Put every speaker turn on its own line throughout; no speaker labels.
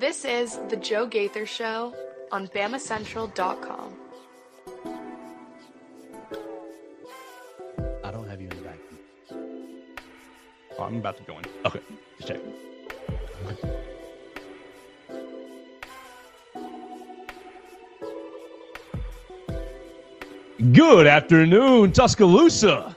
This is The Joe Gaither Show on BamaCentral.com.
I don't have you in the back.
Oh, I'm about to join.
Okay, just check. Good afternoon, Tuscaloosa.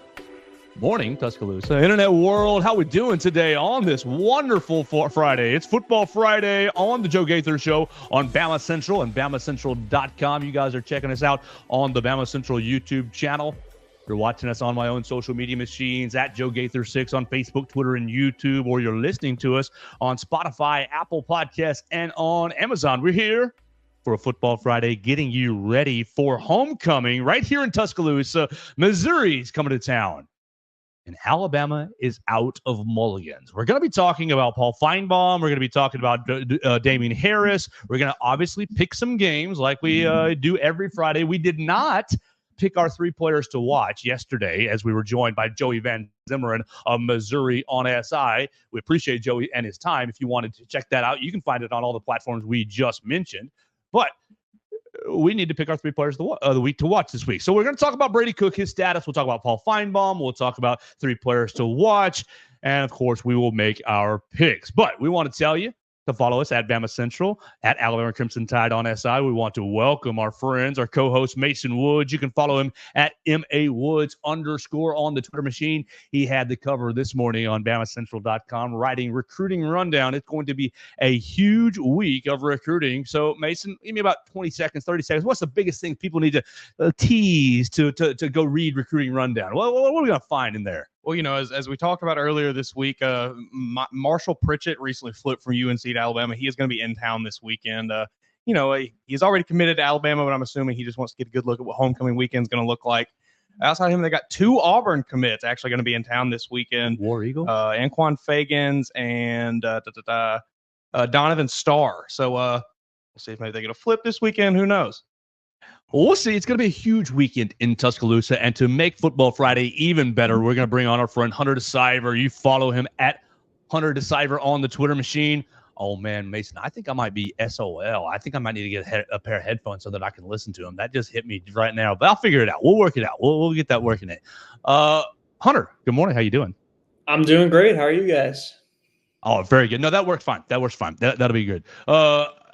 Morning, Tuscaloosa. Internet world, how we doing today on this wonderful Friday? It's Football Friday on the Joe Gaither Show on Bama Central and BamaCentral.com. You guys are checking us out on the Bama Central YouTube channel. You're watching us on my own social media machines at Joe Gaither 6 on Facebook, Twitter, and YouTube, or you're listening to us on Spotify, Apple Podcasts, and on Amazon. We're here for a Football Friday, getting you ready for homecoming right here in Tuscaloosa. Missouri's coming to town, and Alabama is out of mulligans. We're going to be talking about Paul Feinbaum. We're going to be talking about Damien Harris. We're going to obviously pick some games like we do every Friday. We did not pick our three players to watch yesterday as we were joined by Joey Van Zimmeren of Missouri on SI. We appreciate Joey and his time. If you wanted to check that out, you can find it on all the platforms we just mentioned. But we need to pick our three players of the week to watch this week. So we're going to talk about Brady Cook, his status. We'll talk about Paul Feinbaum. We'll talk about three players to watch. And, of course, we will make our picks. But we want to tell you to follow us at Bama Central, at Alabama Crimson Tide on SI. We want to welcome our friends, our co-host Mason Woods. You can follow him at MAWoods_ on the Twitter machine. He had the cover this morning on BamaCentral.com writing Recruiting Rundown. It's going to be a huge week of recruiting. So, Mason, give me about 20 seconds, 30 seconds. What's the biggest thing people need to tease to go read Recruiting Rundown? What are we going to find in there?
Well, you know, as we talked about earlier this week, Marshall Pritchett recently flipped from UNC to Alabama. He is going to be in town this weekend. He's already committed to Alabama, but I'm assuming he just wants to get a good look at what homecoming weekend is going to look like. Outside of him, they got two Auburn commits actually going to be in town this weekend.
War Eagle?
Anquan Fagans and Donovan Starr. So we'll see if maybe they get a flip this weekend. Who knows?
Well, we'll see. It's going to be a huge weekend in Tuscaloosa. And to make Football Friday even better, we're going to bring on our friend Hunter DeCiver. You follow him at Hunter DeCiver on the Twitter machine. Oh, man, Mason, I think I might be SOL. I think I might need to get a pair of headphones so that I can listen to him. That just hit me right now. But I'll figure it out. We'll work it out. We'll get that working it. Hunter, good morning. How you doing?
I'm doing great. How are you guys?
Oh, very good. No, that works fine. That'll be good.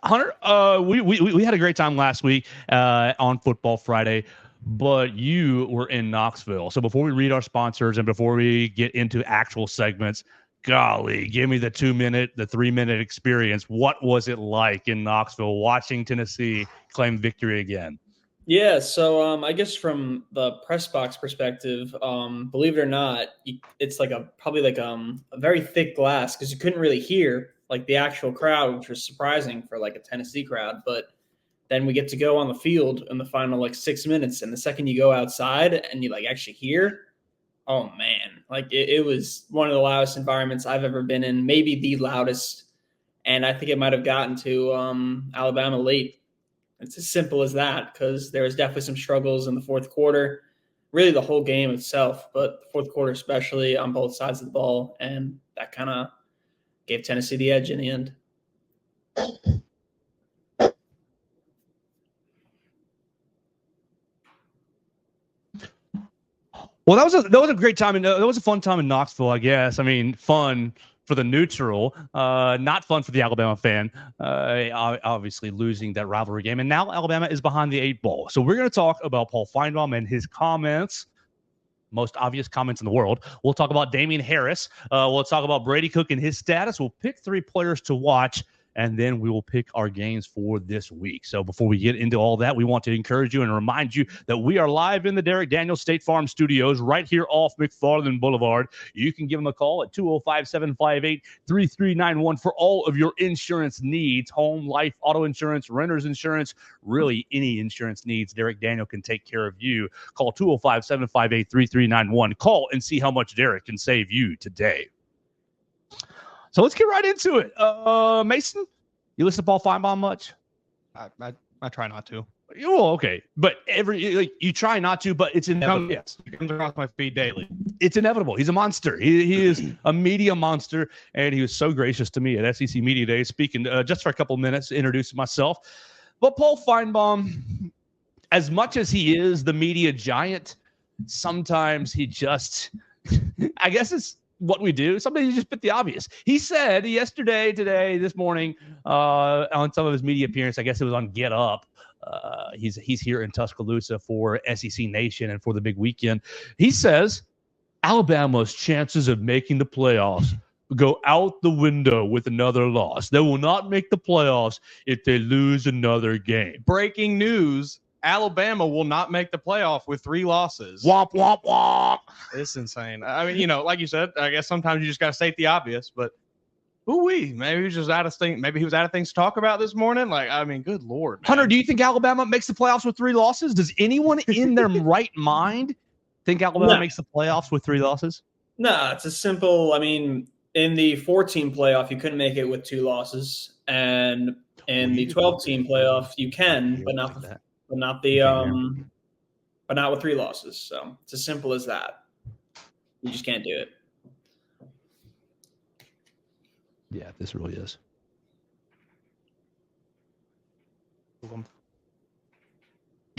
Hunter, we had a great time last week on Football Friday, but you were in Knoxville. So before we read our sponsors and before we get into actual segments, golly, give me the 3-minute experience. What was it like in Knoxville watching Tennessee claim victory again?
Yeah, so I guess from the press box perspective, believe it or not, it's probably a very thick glass because you couldn't really hear like the actual crowd, which was surprising for like a Tennessee crowd. But then we get to go on the field in the final 6 minutes, and the second you go outside and you actually hear, oh man, it was one of the loudest environments I've ever been in, maybe the loudest, and I think it might have gotten to Alabama late. It's as simple as that because there was definitely some struggles in the fourth quarter, really the whole game itself, but the fourth quarter especially on both sides of the ball, and that kind of gave Tennessee the edge in the end.
Well, that was a great time, and that was a fun time in Knoxville, I guess. I mean, fun for the neutral, not fun for the Alabama fan. Obviously, losing that rivalry game, and now Alabama is behind the 8 ball. So we're going to talk about Paul Feinbaum and his comments. Most obvious comments in the world. We'll talk about Damien Harris. We'll talk about Brady Cook and his status. We'll pick three players to watch, and then we will pick our games for this week. So before we get into all that, we want to encourage you and remind you that we are live in the Derek Daniels State Farm Studios right here off McFarland Boulevard. You can give them a call at 205-758-3391 for all of your insurance needs, home, life, auto insurance, renter's insurance, really any insurance needs. Derek Daniel can take care of you. Call 205-758-3391. Call and see how much Derek can save you today. So let's get right into it. Mason, you listen to Paul Feinbaum much?
I try not to.
Well, okay, but you try not to, but it's inevitable. Yes,
it comes across my feed daily.
It's inevitable. He's a monster. He is a media monster, and he was so gracious to me at SEC Media Day, speaking just for a couple minutes, introducing myself. But Paul Feinbaum, as much as he is the media giant, sometimes he just, I guess it's what we do. Sometimes you just put the obvious. He said yesterday, today, this morning, on some of his media appearances, I guess it was on Get Up. He's here in Tuscaloosa for SEC Nation and for the big weekend. He says Alabama's chances of making the playoffs go out the window with another loss. They will not make the playoffs if they lose another game.
Breaking news. Alabama will not make the playoff with 3 losses.
Womp, womp, womp.
It's insane. I mean, like you said, I guess sometimes you just got to state the obvious, but maybe he was just out of things. Maybe he was out of things to talk about this morning. Like, I mean, good Lord. Man.
Hunter, do you think Alabama makes the playoffs with 3 losses? Does anyone in their right mind think Alabama makes the playoffs with 3 losses?
No, it's a simple. I mean, in the 14 playoff, you couldn't make it with 2 losses, and in the 12-team playoff, you can, but not with 3 losses. So it's as simple as that. You just can't do it.
Yeah, this really is. Well,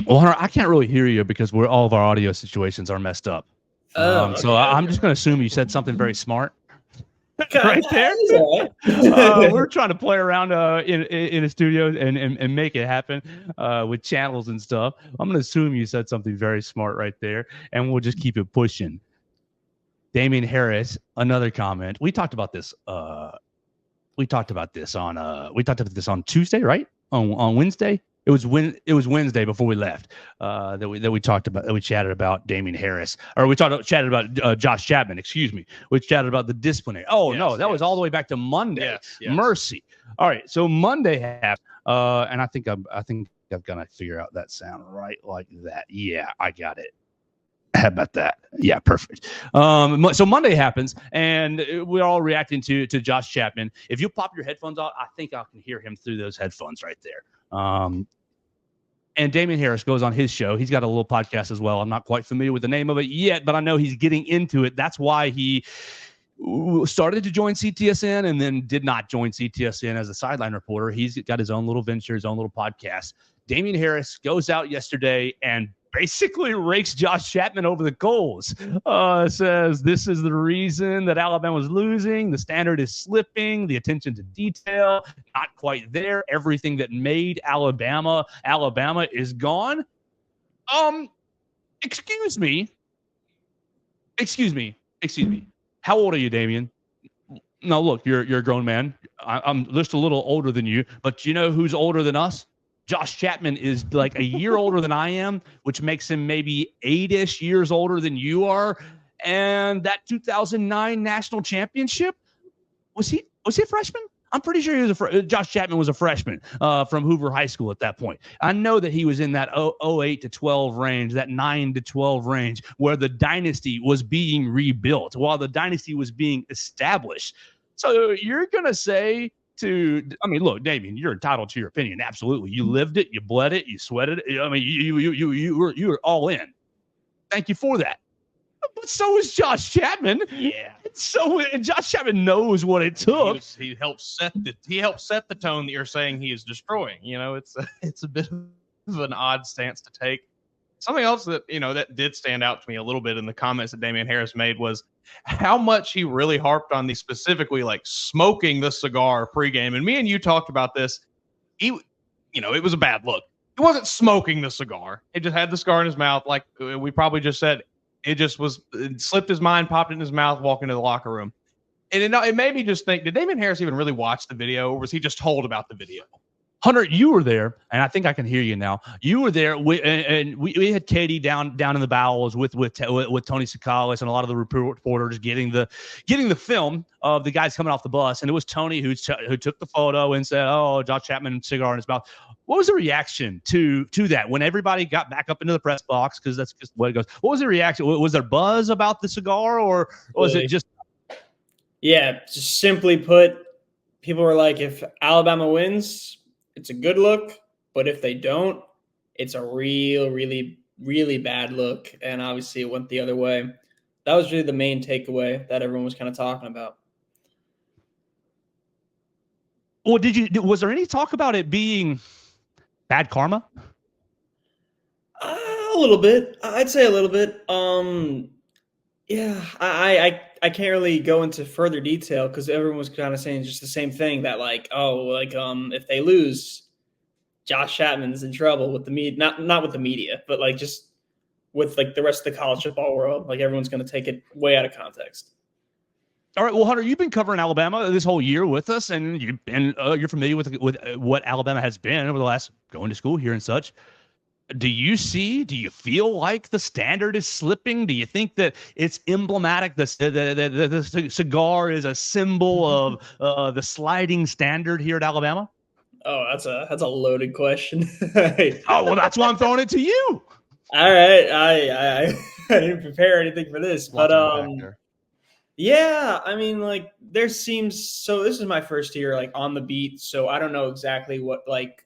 Hunter, I can't really hear you because all of our audio situations are messed up. So I'm just going to assume you said something very smart. Right there. We're trying to play around in a studio and make it happen with channels and stuff. I'm going to assume you said something very smart right there, and we'll just keep it pushing. Damian Harris, another comment. We talked about this. We talked about this on Tuesday, right? On Wednesday. It was Wednesday before we left that we talked about, that we chatted about Damian Harris, or we chatted about Josh Chapman. Excuse me. We chatted about the disciplinary. That was all the way back to Monday.
Yes.
Mercy. All right, so Monday happened, and I think I'm gonna figure out that sound right like that. Yeah, I got it. How about that? Yeah, perfect. So Monday happens, and we're all reacting to Josh Chapman. If you pop your headphones out, I think I can hear him through those headphones right there. And Damian Harris goes on his show. He's got a little podcast as well. I'm not quite familiar with the name of it yet, but I know he's getting into it. That's why he started to join CTSN and then did not join CTSN as a sideline reporter. He's got his own little venture, his own little podcast. Damian Harris goes out yesterday and basically rakes Josh Chapman over the coals. Says this is the reason that Alabama was losing. The standard is slipping. The attention to detail, not quite there. Everything that made Alabama is gone. Excuse me. How old are you, Damian? No, look, you're a grown man. I'm just a little older than you, but you know who's older than us? Josh Chapman is like a year older than I am, which makes him maybe 8-ish years older than you are. And that 2009 national championship, was he a freshman? I'm pretty sure he was Josh Chapman was a freshman from Hoover High School at that point. I know that he was in that 08 to 12 range, that 9 to 12 range, where the dynasty was being rebuilt, while the dynasty was being established. So you're going to say look, Damian, you're entitled to your opinion. Absolutely. You lived it. You bled it. You sweated it. I mean, you were all in. Thank you for that. But so is Josh Chapman.
Yeah.
And Josh Chapman knows what it took.
He helped set the tone that you're saying he is destroying. You know, it's a bit of an odd stance to take. Something else that, that did stand out to me a little bit in the comments that Damian Harris made was how much he really harped on the specifically like smoking the cigar pregame. And me and you talked about this. It was a bad look. He wasn't smoking the cigar. He just had the cigar in his mouth. Like we probably just said, it slipped his mind, popped in his mouth, walking to the locker room. And it made me just think, did Damian Harris even really watch the video, or was he just told about the video?
Hunter, you were there, and I think I can hear you now. You were there, and we had Katie down in the bowels with Tony Sakalis and a lot of the reporters getting the film of the guys coming off the bus, and it was Tony who took the photo and said, "Oh, Josh Chapman, cigar in his mouth." What was the reaction to that when everybody got back up into the press box? Because that's just the way it goes. What was the reaction? Was there buzz about the cigar, or was it just?
Yeah, just simply put, people were like, if Alabama wins, it's a good look, but if they don't, it's a really, really bad look. And obviously it went the other way. That was really the main takeaway that everyone was kind of talking about.
Well, was there any talk about it being bad karma?
A little bit. I'd say a little bit. Yeah, I can't really go into further detail because everyone was kind of saying just the same thing that like, oh, like if they lose, Josh Chapman's in trouble with the media, not with the media, but like just with like the rest of the college football world. Like everyone's going to take it way out of context.
All right, well, Hunter, you've been covering Alabama this whole year with us, and you're familiar with what Alabama has been over the last going to school here and such. Do you feel like the standard is slipping? Do you think that it's emblematic? The cigar is a symbol of the sliding standard here at Alabama?
Oh, that's a loaded question.
Oh, well, that's why I'm throwing it to you.
All right, I didn't prepare anything for this, but yeah, I mean, like there seems so. This is my first year like on the beat, so I don't know exactly what like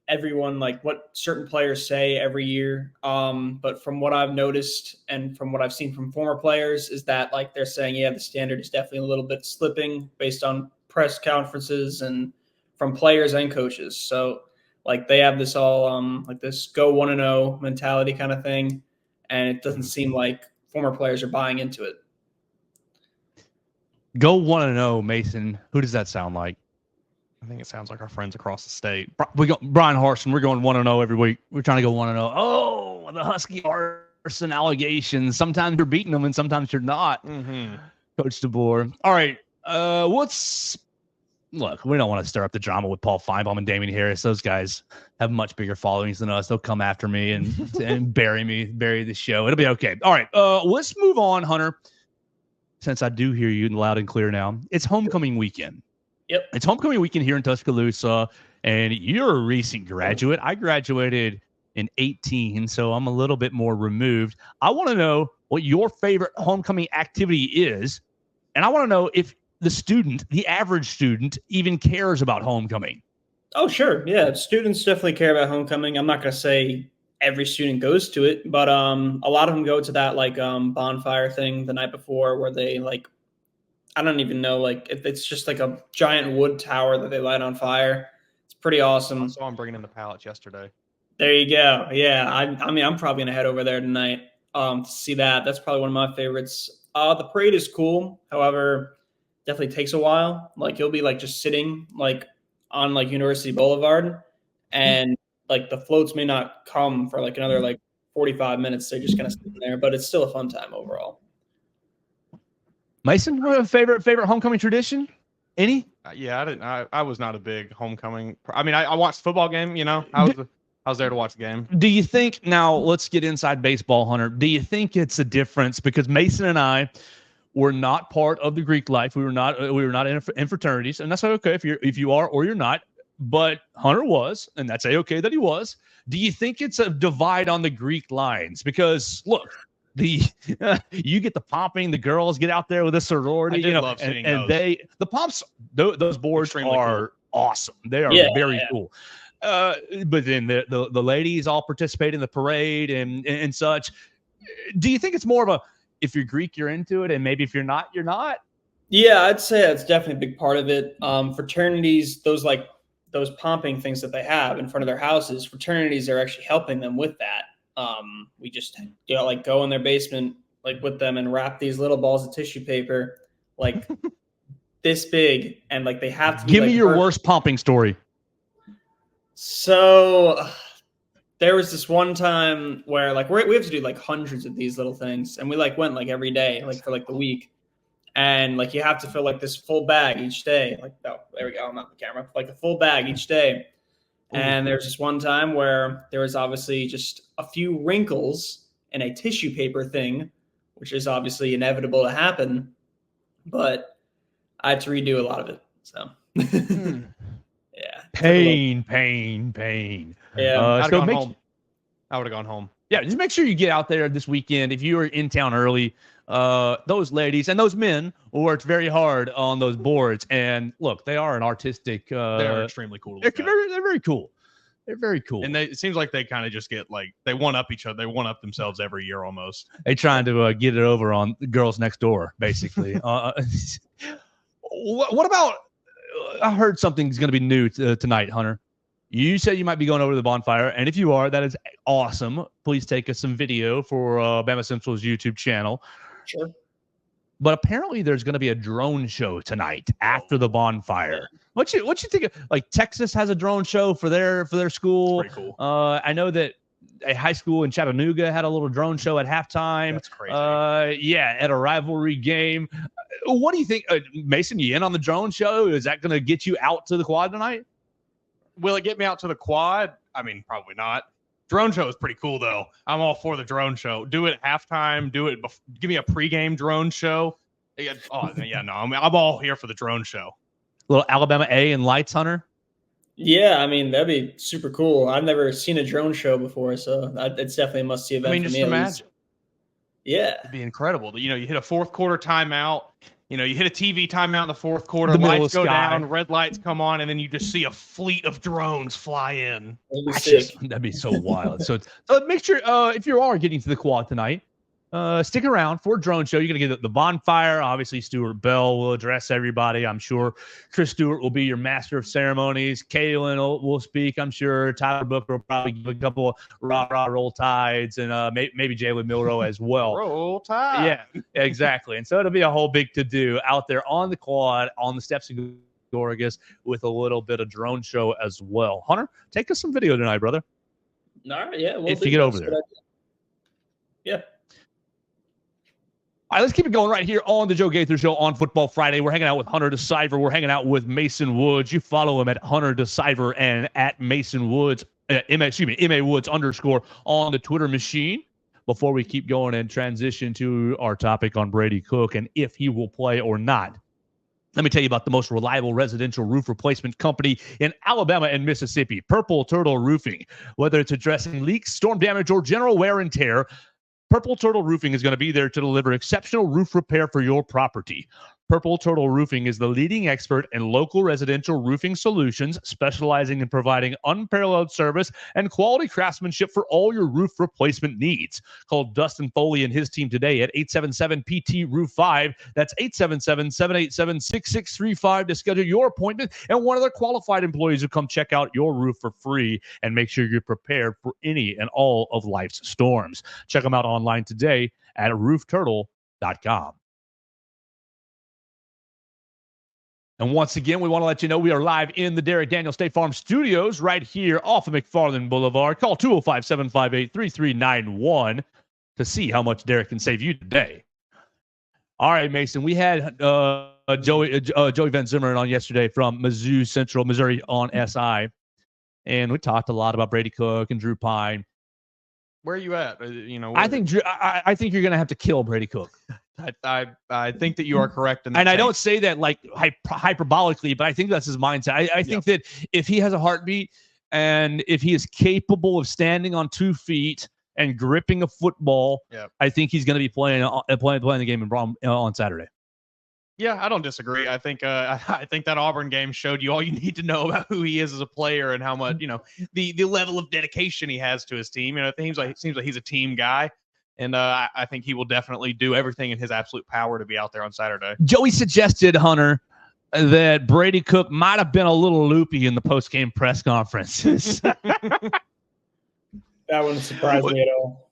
everyone like what certain players say every year. But from what I've noticed and from what I've seen from former players is that like they're saying, yeah, the standard is definitely a little bit slipping based on press conferences and from players and coaches. So like they have this all like this go 1-0 mentality kind of thing, and it doesn't seem like former players are buying into it.
Go 1-0, Mason. Who does that sound like?
I think it sounds like our friends across the state.
We got Brian Harson. We're going 1-0 every week. We're trying to go 1-0. Oh, the Husky Harson allegations. Sometimes you're beating them and sometimes you're not.
Mm-hmm.
Coach DeBoer. All right. Look, we don't want to stir up the drama with Paul Feinbaum and Damian Harris. Those guys have much bigger followings than us. They'll come after me and bury the show. It'll be okay. All right. Let's move on, Hunter. Since I do hear you loud and clear now, it's homecoming weekend.
Yep.
It's homecoming weekend here in Tuscaloosa, and you're a recent graduate. I graduated in 2018, so I'm a little bit more removed. I want to know what your favorite homecoming activity is, and I want to know if the average student, even cares about homecoming.
Oh, sure. Yeah, students definitely care about homecoming. I'm not going to say every student goes to it, but a lot of them go to that like bonfire thing the night before where they like, I don't even know, like if it's just like a giant wood tower that they light on fire. It's pretty awesome.
I saw them bringing in the pallets yesterday.
There you go. Yeah, I mean, I'm probably gonna head over there tonight to see that. That's probably one of my favorites. The parade is cool. However, definitely takes a while. Like you'll be like just sitting like on like University Boulevard, and like the floats may not come for like another like 45 minutes. They're just kind of sitting there, but it's still a fun time overall.
Mason, favorite homecoming tradition? Any?
Yeah, I didn't. I was not a big homecoming. I mean, I watched the football game. You know, I was there to watch the game.
Do you think now? Let's get inside baseball, Hunter. Do you think it's a difference because Mason and I were not part of the Greek life? We were not in fraternities, and that's okay if you are or you're not. But Hunter was, and that's okay that he was. Do you think it's a divide on the Greek lines? Because look, you get the popping, the girls get out there with a sorority,
love seeing those.
The pops, those boards
Extremely
are awesome. They are very cool. But then the ladies all participate in the parade and such. Do you think it's more of a if you're Greek, you're into it, and maybe if you're not, you're not?
Yeah, I'd say that's definitely a big part of it. Fraternities, those pumping things that they have in front of their houses, fraternities are actually helping them with that. We just like go in their basement like with them and wrap these little balls of tissue paper like this big, and like they have to
give me your worst pumping story.
So there was this one time where like we have to do like hundreds of these little things, and we like went like every day like for like the week, and like you have to fill like this full bag each day. Like, oh, there we go, I'm not the camera, like a full bag each day. And there's this one time where there was obviously just a few wrinkles in a tissue paper thing, which is obviously inevitable to happen, but I had to redo a lot of it. So yeah.
Pain.
Yeah.
I would have gone home.
Yeah, just make sure you get out there this weekend. If you are in town early, those ladies and those men worked very hard on those boards. And look, they are an artistic.
They are extremely cool.
They're very cool. They're very cool.
And it seems like they kind of just get like they one up each other. They one up themselves every year almost.
They trying to get it over on the girls next door, basically. What about? I heard something's going to be new tonight, Hunter. You said you might be going over to the bonfire, and if you are, that is awesome. Please take us some video for Bama Central's YouTube channel.
Sure.
But apparently, there's going to be a drone show tonight after the bonfire. What you think of, like, Texas has a drone show for their school?
That's pretty cool.
I know that a high school in Chattanooga had a little drone show at halftime.
That's crazy.
Yeah, at a rivalry game. What do you think, Mason? You in on the drone show? Is that going to get you out to the quad tonight?
Will it get me out to the quad? I mean, probably not. Drone show is pretty cool, though. I'm all for the drone show. Do it at halftime. Do it. Give me a pregame drone show. I'm all here for the drone show.
Little Alabama A and lights, Hunter.
Yeah, I mean, that'd be super cool. I've never seen a drone show before, so it's definitely a must-see event.
I mean,
for
just
me,
imagine.
Yeah.
It'd be incredible. You hit a fourth quarter timeout. You hit a TV timeout in the fourth quarter.
The
Lights go
sky.
down, red lights come on, and then you just see a fleet of drones fly in.
That'd be so wild. So make sure if you are getting to the quad tonight, stick around for a drone show. You're going to get the bonfire. Obviously, Stuart Bell will address everybody. I'm sure Chris Stewart will be your master of ceremonies. Kalen will speak, I'm sure. Tyler Booker will probably give a couple of rah-rah roll tides, and maybe Jalen Milrow as well.
Roll tide.
Yeah, exactly. And so it'll be a whole big to-do out there on the quad, on the steps of Gorgas, with a little bit of drone show as well. Hunter, take us some video tonight, brother.
All right, yeah.
If you get over there.
Yeah.
All right, let's keep it going right here on the Joe Gaither Show on Football Friday. We're hanging out with Hunter DeCiver. We're hanging out with Mason Woods. You follow him at Hunter DeCiver and at Mason Woods, MA Woods _ on the Twitter machine. Before we keep going and transition to our topic on Brady Cook and if he will play or not, let me tell you about the most reliable residential roof replacement company in Alabama and Mississippi, Purple Turtle Roofing. Whether it's addressing leaks, storm damage, or general wear and tear, Purple Turtle Roofing is going to be there to deliver exceptional roof repair for your property. Purple Turtle Roofing is the leading expert in local residential roofing solutions, specializing in providing unparalleled service and quality craftsmanship for all your roof replacement needs. Call Dustin Foley and his team today at 877-PT-ROOF-5. That's 877-787-6635 to schedule your appointment, and one of their qualified employees will come check out your roof for free and make sure you're prepared for any and all of life's storms. Check them out online today at roofturtle.com. And once again, we want to let you know we are live in the Derek Daniel State Farm Studios right here off of McFarland Boulevard. Call 205-758-3391 to see how much Derek can save you today. All right, Mason, we had Joey Van Zimmerman on yesterday from Mizzou Central, Missouri on SI, and we talked a lot about Brady Cook and Drew Pine.
Where are you at?
I think you're going to have to kill Brady Cook.
I think that you are correct.
And I don't say that like hyperbolically, but I think that's his mindset. I think that if he has a heartbeat and if he is capable of standing on 2 feet and gripping a football, I think he's going to be playing the game on Saturday.
Yeah, I don't disagree. I think that Auburn game showed you all you need to know about who he is as a player and how much, the level of dedication he has to his team. It seems like he's a team guy. And I think he will definitely do everything in his absolute power to be out there on Saturday.
Joey suggested, Hunter, that Brady Cook might have been a little loopy in the post-game press conferences.
That wouldn't surprise me at all.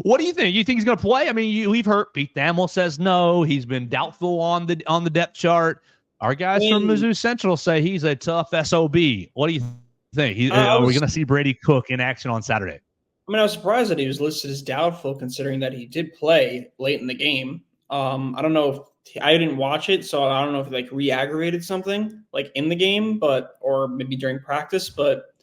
What do you think? You think he's going to play? I mean, we've heard Pete Thamel says no. He's been doubtful on the depth chart. Our guys from Mizzou Central say he's a tough SOB. What do you think? Are we going to see Brady Cook in action on Saturday?
I mean, I was surprised that he was listed as doubtful, considering that he did play late in the game. I don't know if I didn't watch it, so I don't know if he re-aggravated something in the game, or maybe during practice. But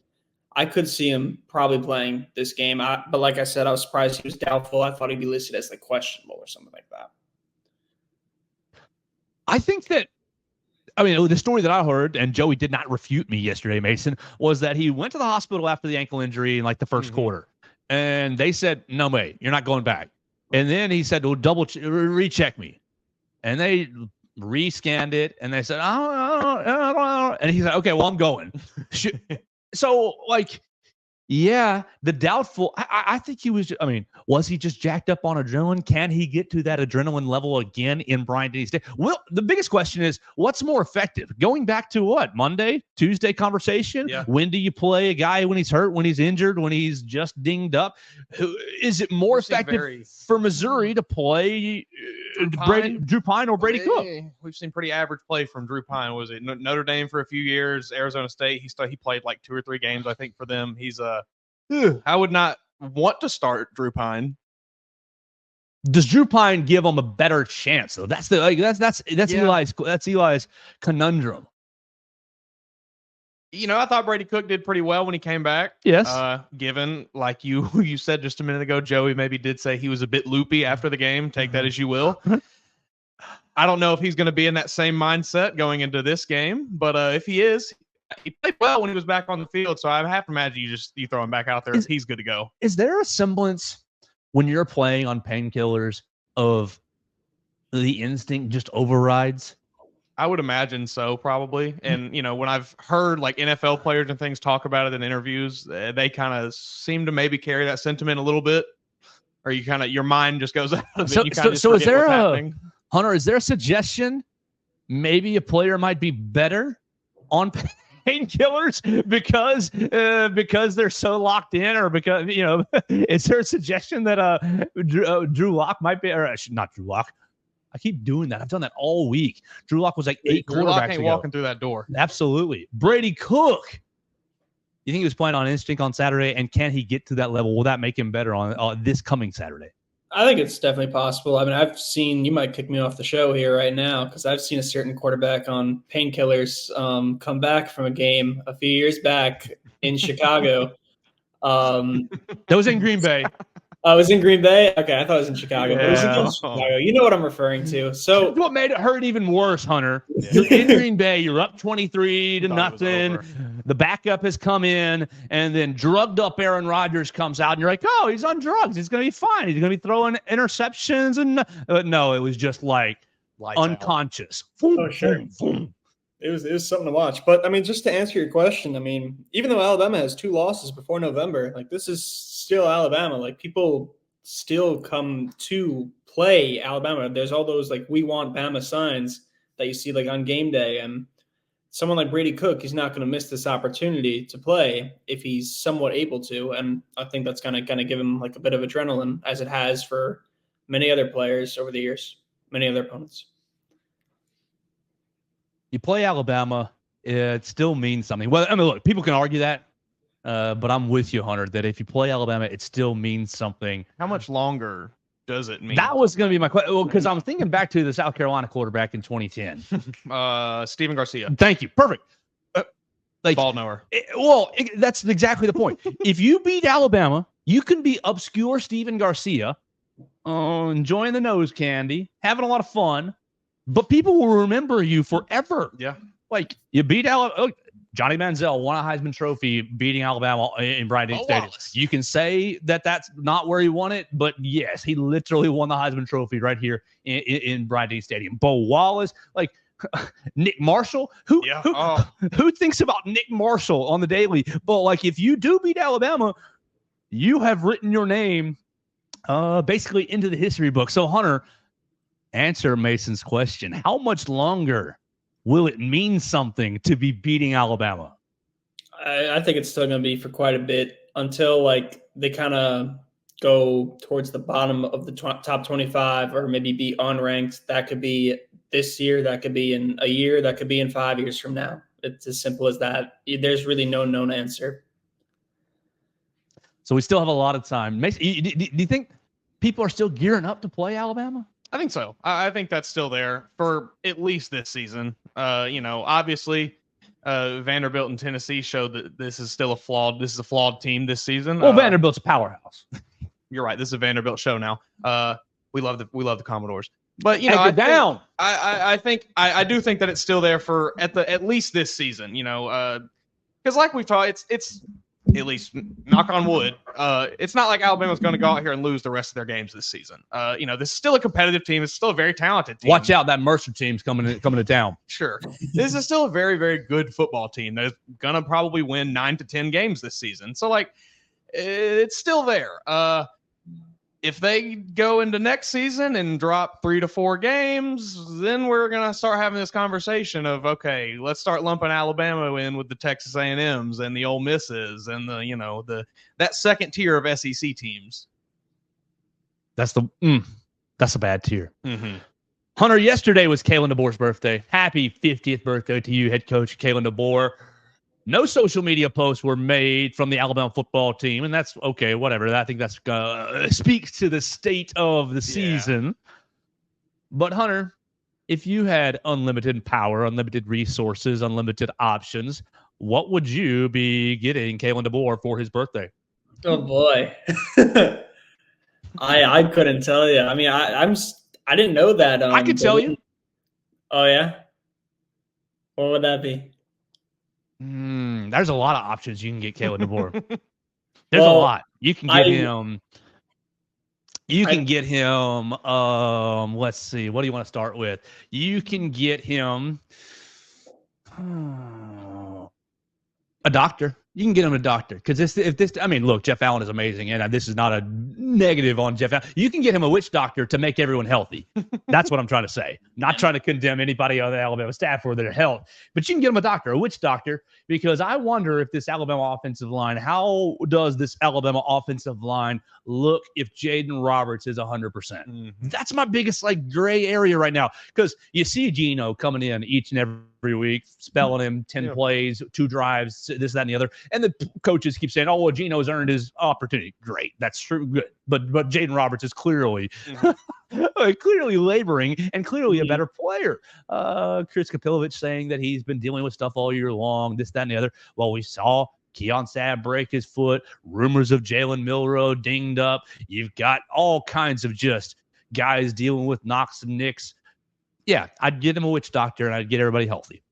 I could see him probably playing this game. But like I said, I was surprised he was doubtful. I thought he'd be listed as questionable or something like that.
I think that. I mean, the story that I heard, and Joey did not refute me yesterday, Mason, was that he went to the hospital after the ankle injury in the first quarter. And they said, no, mate, you're not going back. And then he said, well, recheck me. And they rescanned it, and they said, oh. And he said, okay, well, I'm going. So, like, yeah, the doubtful. I think he was. Was he just jacked up on adrenaline? Can he get to that adrenaline level again in Bryant-Denny State? Well, the biggest question is, what's more effective? Going back to what, Monday, Tuesday conversation?
Yeah.
When do you play a guy when he's hurt, when he's injured, when he's just dinged up? Is it more effective for Missouri to play Drew Pine or Brady Cook?
We've seen pretty average play from Drew Pine. Was it Notre Dame for a few years? Arizona State. He played like 2 or 3 games, I think, for them. He's I would not want to start Drew Pine.
Does Drew Pine give him a better chance though? That's Eli's conundrum.
I thought Brady Cook did pretty well when he came back.
Yes.
Given, like you said just a minute ago, Joey maybe did say he was a bit loopy after the game. Take that as you will. I don't know if he's going to be in that same mindset going into this game, but if he is, he played well when he was back on the field. So I have to imagine you throw him back out there. He's good to go.
Is there a semblance when you're playing on painkillers of the instinct just overrides?
I would imagine so, probably. And, when I've heard like NFL players and things talk about it in interviews, they kind of seem to maybe carry that sentiment a little bit, or your mind just goes out of it.
So is there Hunter, is there a suggestion maybe a player might be better on painkillers because they're so locked in, or because, is there a suggestion that Drew Lock might be, or not Drew Lock? I keep doing that. I've done that all week. Drew Lock was like 8
Drew
quarterbacks
Lock ain't
ago.
walking through that door.
Absolutely. Brady Cook. You think he was playing on instinct on Saturday, and can he get to that level? Will that make him better on this coming Saturday?
I think it's definitely possible. I've seen, you might kick me off the show here right now, because I've seen a certain quarterback on painkillers come back from a game a few years back in Chicago.
That was in Green Bay.
I was in Green Bay. Okay, I thought it was in Chicago. But it was against Chicago. You know what I'm referring to. So
what made it hurt even worse, Hunter? You're in Green Bay. You're up 23-0. The backup has come in, and then drugged up Aaron Rodgers comes out, and you're like, oh, he's on drugs. He's going to be fine. He's going to be throwing interceptions, and no, it was just like lights unconscious.
Oh, sure. It was something to watch. But just to answer your question, even though Alabama has 2 losses before November, like, this is still Alabama. Like, people still come to play Alabama. There's all those like "we want Bama" signs that you see like on game day, and someone like Brady Cook, he's not going to miss this opportunity to play if he's somewhat able to. And I think that's going to give him like a bit of adrenaline, as it has for many other players over the years, many other opponents.
You play Alabama, it still means something. Well, look, people can argue that, but I'm with you, Hunter, that if you play Alabama, it still means something.
How much longer does it mean?
That was going to be my question. Well, because I'm thinking back to the South Carolina quarterback in 2010.
Steven Garcia.
Thank you. Perfect.
Ball knower.
That's exactly the point. If you beat Alabama, you can be obscure Steven Garcia, enjoying the nose candy, having a lot of fun, but people will remember you forever.
Yeah.
Like, you beat Alabama. Johnny Manziel won a Heisman Trophy beating Alabama in Bryant-Denny Stadium. You can say that that's not where he won it, but yes, he literally won the Heisman Trophy right here in Bryant-Denny Stadium. Bo Wallace, like Nick Marshall, who thinks about Nick Marshall on the daily? But like, if you do beat Alabama, you have written your name basically into the history book. So Hunter, answer Mason's question. How much longer will it mean something to be beating Alabama?
I think it's still going to be for quite a bit, until like they kind of go towards the bottom of the top 25, or maybe be unranked. That could be this year. That could be in a year. That could be in 5 years from now. It's as simple as that. There's really no known answer.
So we still have a lot of time. Mason, do you think people are still gearing up to play Alabama?
I think so. I think that's still there for at least this season. Obviously, Vanderbilt and Tennessee showed that this is a flawed team this season.
Well, Vanderbilt's a powerhouse.
You're right. This is a Vanderbilt show now. We love the Commodores, but I do think that it's still there for at least this season. Because like we've talked, it's at least knock on wood, it's not like Alabama's going to go out here and lose the rest of their games this season. This is still a competitive team. It's still a very talented team.
Watch out, that Mercer team's coming to town.
Sure. This is still a very, very good football team that is going to probably win 9 to 10 games this season. So, it's still there. If they go into next season and drop 3 to 4 games, then we're going to start having this conversation of, okay, let's start lumping Alabama in with the Texas A&Ms and the Ole Misses and that second tier of SEC teams.
That's a bad tier.
Mm-hmm.
Hunter, yesterday was Kalen DeBoer's birthday. Happy 50th birthday to you, head coach Kalen DeBoer. No social media posts were made from the Alabama football team, and that's okay, whatever. I think that's speaks to the state of the season. But, Hunter, if you had unlimited power, unlimited resources, unlimited options, what would you be getting Kalen DeBoer for his birthday?
Oh, boy. I couldn't tell you. I mean, I didn't know that.
I could tell you.
Oh, yeah? What would that be?
There's a lot of options you can get Kalen DeBoer. There's a lot. You can get him. You can get him. Let's see. What do you want to start with? You can get him a doctor. You can get him a doctor because look, Jeff Allen is amazing, and this is not a negative on Jeff Allen. You can get him a witch doctor to make everyone healthy. That's what I'm trying to say. Not trying to condemn anybody on the Alabama staff for their health, but you can get him a doctor, a witch doctor, because I wonder if this Alabama offensive line, how does this Alabama offensive line look if Jaden Roberts is 100%? Mm-hmm. That's my biggest gray area right now, because you see Geno coming in each and every week, spelling him 10 plays, 2 drives, this, that, and the other. And the coaches keep saying, oh, well, Geno's earned his opportunity. Great. That's true. Good. But Jaden Roberts is clearly clearly laboring and clearly a better player. Chris Kapilovich saying that he's been dealing with stuff all year long, this, that, and the other. Well, we saw Keon Sabb break his foot, rumors of Jalen Milroe dinged up. You've got all kinds of just guys dealing with knocks and nicks. Yeah, I'd get him a witch doctor and I'd get everybody healthy.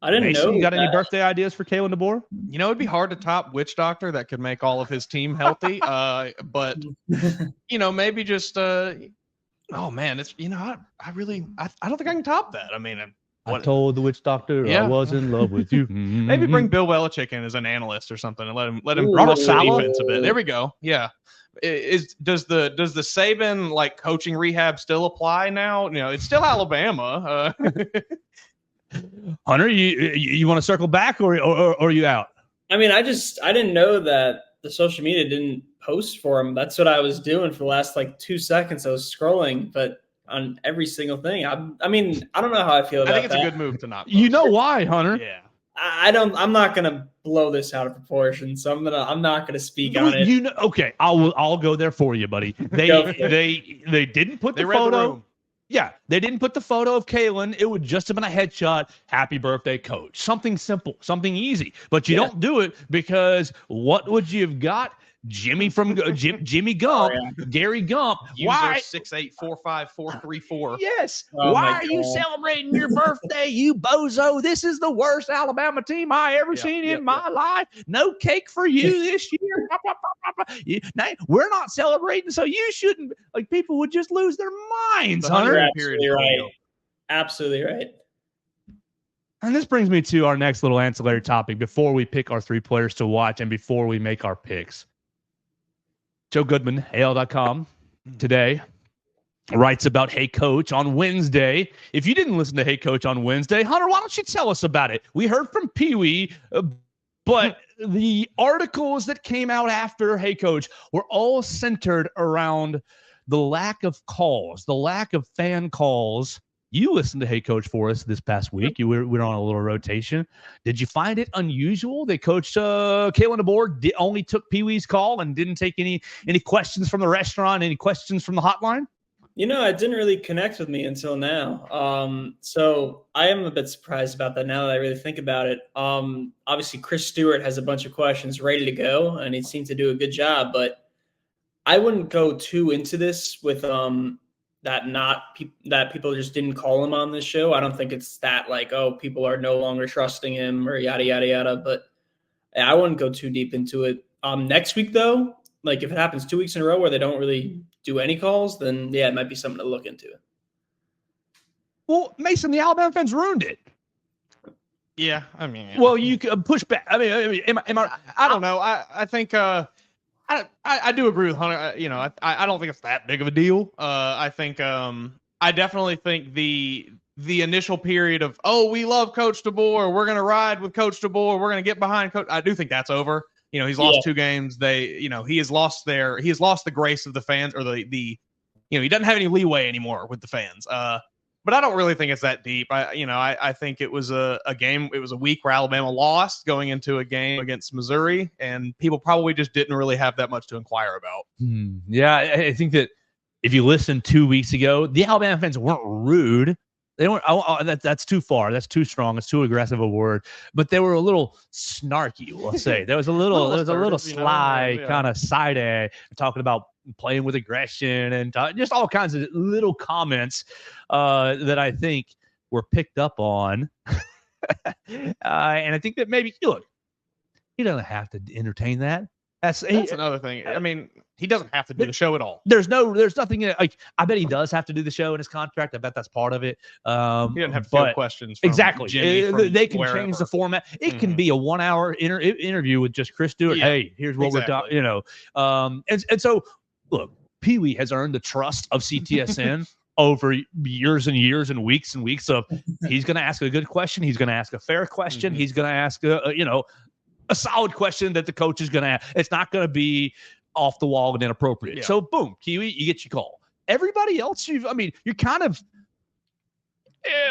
I didn't know.
You got any birthday ideas for Kalen DeBoer?
It'd be hard to top witch doctor that could make all of his team healthy. But maybe just oh man, it's I don't think I can top that. I mean,
I told the witch doctor I was in love with you.
Maybe bring Bill Belichick in as an analyst or something and let him Robert defense a bit. There we go. Yeah. Does the Saban coaching rehab still apply now? It's still Alabama.
Hunter, you want to circle back or are you out?
I mean, I didn't know that the social media didn't post for him. That's what I was doing for the last 2 seconds. I was scrolling, but on every single thing. I mean, I don't know how I feel about that.
I think it's a good move to not post.
You know why, Hunter?
Yeah.
I'm not gonna blow this out of proportion, so I'm not gonna speak on it.
Okay, I'll go there for you, buddy. They didn't put the photo. Yeah, they didn't put the photo of Kalen. It would just have been a headshot. Happy birthday, coach. Something simple, something easy. But you don't do it because what would you have got? Jimmy from Jimmy Gump, Gary Gump.
User
why
6845434?
Yes. Why are you celebrating your birthday, you bozo? This is the worst Alabama team I ever seen in my life. No cake for you this year. We're not celebrating, so you shouldn't. People would just lose their minds.
Hunter, absolutely right. Absolutely right.
And this brings me to our next little ancillary topic before we pick our 3 players to watch and before we make our picks. Joe Goodman, AL.com, today writes about Hey Coach on Wednesday. If you didn't listen to Hey Coach on Wednesday, Hunter, why don't you tell us about it? We heard from Pee Wee, but the articles that came out after Hey Coach were all centered around the lack of calls, the lack of fan calls. You listened to Hey Coach for us this past week. We were on a little rotation. Did you find it unusual that Coach Kalen DeBoer only took Pee Wee's call and didn't take any questions from the restaurant, any questions from the hotline?
It didn't really connect with me until now. So I am a bit surprised about that now that I really think about it. Obviously, Chris Stewart has a bunch of questions ready to go, and he seemed to do a good job. But I wouldn't go too into this with that people just didn't call him on this show. I don't think it's that people are no longer trusting him or yada, yada, yada. But I wouldn't go too deep into it. Next week though, like if it happens 2 weeks in a row where they don't really do any calls, then yeah, it might be something to look into.
Well, Mason, the Alabama fans ruined it.
Yeah, I mean, yeah.
Well, you could push back. I mean,
I don't know. I think I do agree with Hunter. I don't think it's that big of a deal. I think I definitely think the initial period of we love Coach DeBoer, we're gonna ride with Coach DeBoer, we're gonna get behind Coach. I do think that's over. He's lost 2 games. He has lost the grace of the fans, or the he doesn't have any leeway anymore with the fans. But I don't really think it's that deep. I think it was a game. It was a week where Alabama lost going into a game against Missouri, and people probably just didn't really have that much to inquire about.
Yeah, I think that if you listened 2 weeks ago, the Alabama fans weren't rude. They weren't. That's too far. That's too strong. It's too aggressive a word. But they were a little snarky. We'll say there was a little sly kind of side eye talking about playing with aggression and just all kinds of little comments that I think were picked up on. And I think that maybe look, he doesn't have to entertain that. That's
another thing. I mean, he doesn't have to do the show at all.
There's nothing like. I bet he does have to do the show in his contract. I bet that's part of it.
He doesn't have to field questions.
Exactly. They can
wherever.
change the format. It can be a 1-hour interview with just Chris Stewart. Yeah, hey, here's what we're talking. And so look, Pee Wee has earned the trust of CTSN over years and years and weeks of he's going to ask a good question. He's going to ask a fair question. He's going to ask a solid question that the coach is going to ask. It's not going to be off the wall and inappropriate. Yeah. So boom, Kiwi, you get your call. Everybody else, you're kind of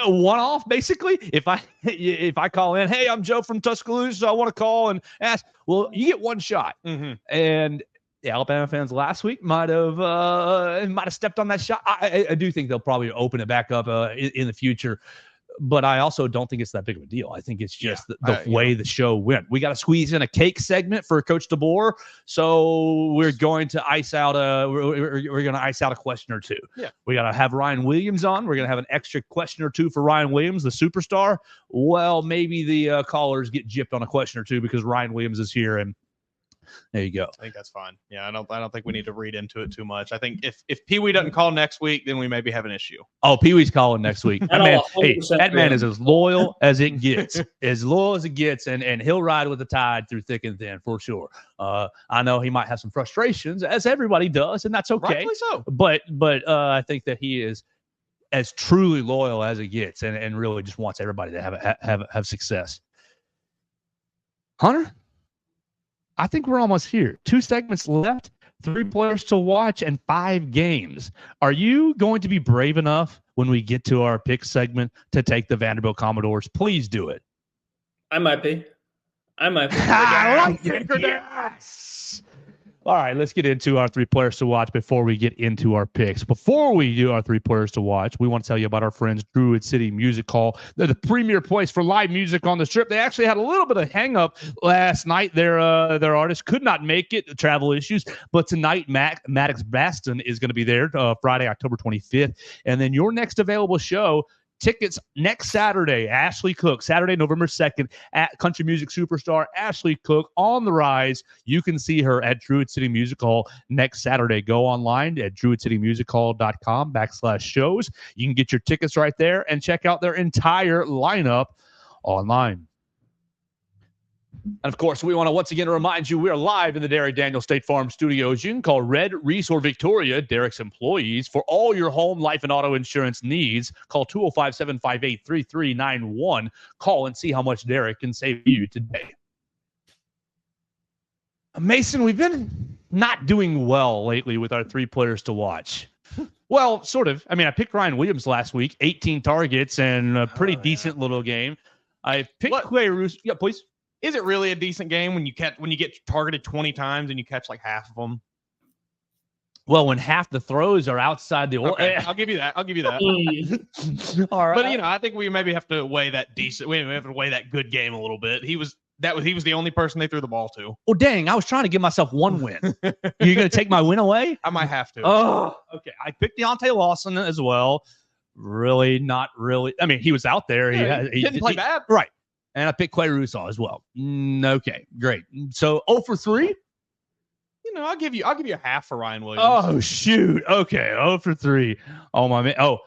one off basically. If I call in, hey, I'm Joe from Tuscaloosa, I want to call and ask. Well, you get one shot. And the Alabama fans last week might have stepped on that shot. I do think they'll probably open it back up in the future. But I also don't think it's that big of a deal. I think it's just the way the show went. We got to squeeze in a cake segment for Coach DeBoer, so we're going to ice out a question or two.
Yeah,
we got to have Ryan Williams on. We're going to have an extra question or two for Ryan Williams, the superstar. Well, maybe the callers get gypped on a question or two because Ryan Williams is here, and there you go.
I think that's fine. Yeah, I don't think we need to read into it too much. I think if Pee Wee doesn't call next week, then we maybe have an issue.
Oh, Pee Wee's calling next week. That man is as loyal as it gets, and he'll ride with the tide through thick and thin for sure. I know he might have some frustrations, as everybody does, and that's okay.
Rightfully so.
But I think that he is as truly loyal as it gets, and really just wants everybody to have success. Hunter, I think we're almost here. 2 segments left, 3 players to watch, and 5 games. Are you going to be brave enough when we get to our pick segment to take the Vanderbilt Commodores? Please do it.
I might be.
I like it. Yes. All right, let's get into our 3 players to watch before we get into our picks. Before we do our 3 players to watch, we want to tell you about our friends Druid City Music Hall. They're the premier place for live music on the Strip. They actually had a little bit of hang-up last night. Their artist could not make it, travel issues, but tonight Maddox Baston is going to be there Friday, October 25th. And then your next available show, tickets next Saturday, Ashley Cook, Saturday, November 2nd, at country music superstar Ashley Cook on the rise. You can see her at Druid City Music Hall next Saturday. Go online at druidcitymusichall.com/shows. You can get your tickets right there and check out their entire lineup online. And, of course, we want to once again remind you we are live in the Derek Daniel State Farm Studios. You can call Red, Reese, or Victoria, Derek's employees, for all your home, life, and auto insurance needs. Call 205-758-3391. Call and see how much Derek can save you today. Mason, we've been not doing well lately with our 3 players to watch. Well, sort of. I mean, I picked Ryan Williams last week, 18 targets and a pretty decent little game. I picked Quay Roos. Yeah, please.
Is it really a decent game when you get targeted 20 times and you catch like half of them?
Well, when half the throws are outside the
okay, I'll give you that. All right. But I think we maybe have to weigh that good game a little bit. He was the only person they threw the ball to.
Oh, dang, I was trying to give myself one win. You're going to take my win away?
I might have to.
Oh, okay. I picked Deontay Lawson as well. Really, not really. I mean, he was out there.
Yeah, he didn't play bad.
Right. And I picked Clay Russaw as well. Okay, great. So 0 for 3?
I'll give you a half for Ryan Williams.
Oh, shoot. Okay, 0 for 3. Oh, my man. Oh,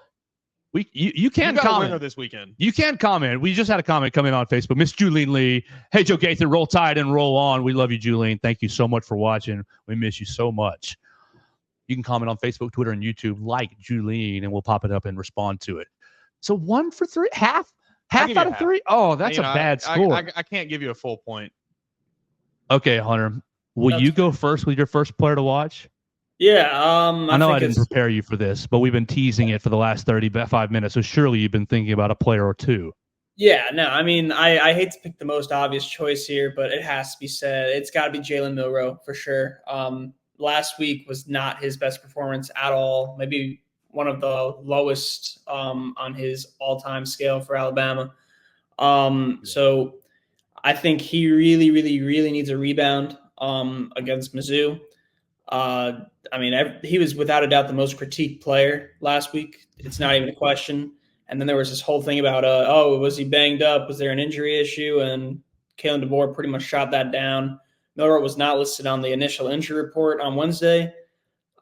you can
got
comment.
a winner this weekend.
You can comment. We just had a comment come in on Facebook. Miss Julene Lee. Hey, Joe Gaither, roll tide and roll on. We love you, Julene. Thank you so much for watching. We miss you so much. You can comment on Facebook, Twitter, and YouTube like Julene, and we'll pop it up and respond to it. So 1 for 3? Half out of 3? Oh, that's a bad score.
I can't give you a full point.
Okay, Hunter. Will you go first with your first player to watch?
Yeah.
I know I didn't prepare you for this, but we've been teasing it for the last 35 minutes, so surely you've been thinking about a player or two.
Yeah, no, I mean, I hate to pick the most obvious choice here, but it has to be said. It's got to be Jalen Milroe for sure. Last week was not his best performance at all. Maybe one of the lowest on his all-time scale for Alabama. So I think he really, really, really needs a rebound against Mizzou. I mean, he was without a doubt the most critiqued player last week. It's not even a question. And then there was this whole thing about, was he banged up? Was there an injury issue? And Kalen DeBoer pretty much shot that down. Milroe was not listed on the initial injury report on Wednesday.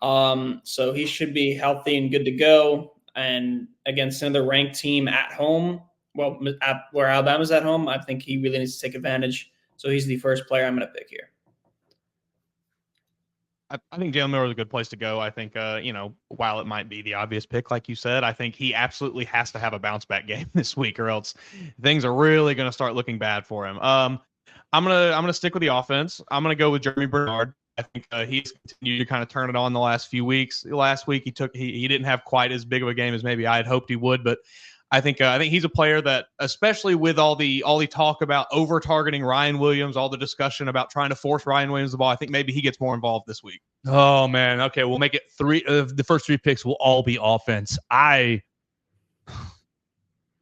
So he should be healthy and good to go. And against another ranked team at home, where Alabama's at home, I think he really needs to take advantage. So he's the first player I'm going to pick here.
I think Jalen Milroe is a good place to go. I think, while it might be the obvious pick, like you said, I think he absolutely has to have a bounce back game this week, or else things are really going to start looking bad for him. I'm gonna stick with the offense. I'm gonna go with Jeremy Bernard. I think he's continued to kind of turn it on the last few weeks. Last week he didn't have quite as big of a game as maybe I had hoped he would, but I think he's a player that, especially with all the talk about over targeting Ryan Williams, all the discussion about trying to force Ryan Williams the ball, I think maybe he gets more involved this week.
Oh man, okay, we'll make it 3. The first 3 picks will all be offense.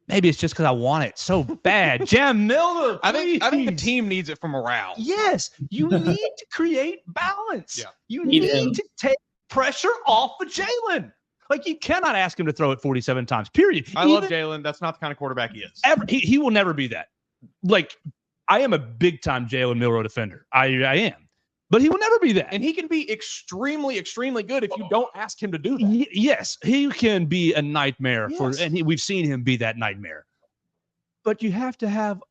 Maybe it's just because I want it so bad. Jam Miller,
I think the team needs it for morale.
Yes, you need to create balance.
Yeah.
You need to take pressure off of Jalen. Like, you cannot ask him to throw it 47 times, period.
I love Jalen. That's not the kind of quarterback he is.
He will never be that. Like, I am a big-time Jalen Milroe defender. I am. But he will never be that.
And he can be extremely, extremely good if you don't ask him to do that.
Yes, he can be a nightmare. We've seen him be that nightmare. But you have to have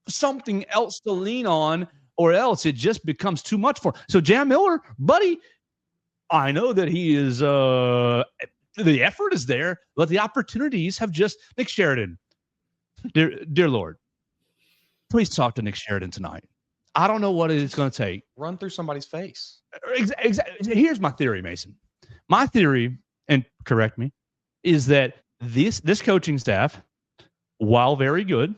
something else to lean on, or else it just becomes too much for him. So, Jam Miller, buddy, I know that he is the effort is there, but the opportunities have just Nick Sheridan. Dear Lord, please talk to Nick Sheridan tonight. I don't know what it's going to take.
Run through somebody's face.
Exactly. Here's my theory, Mason. My theory, and correct me, is that this coaching staff, while very good,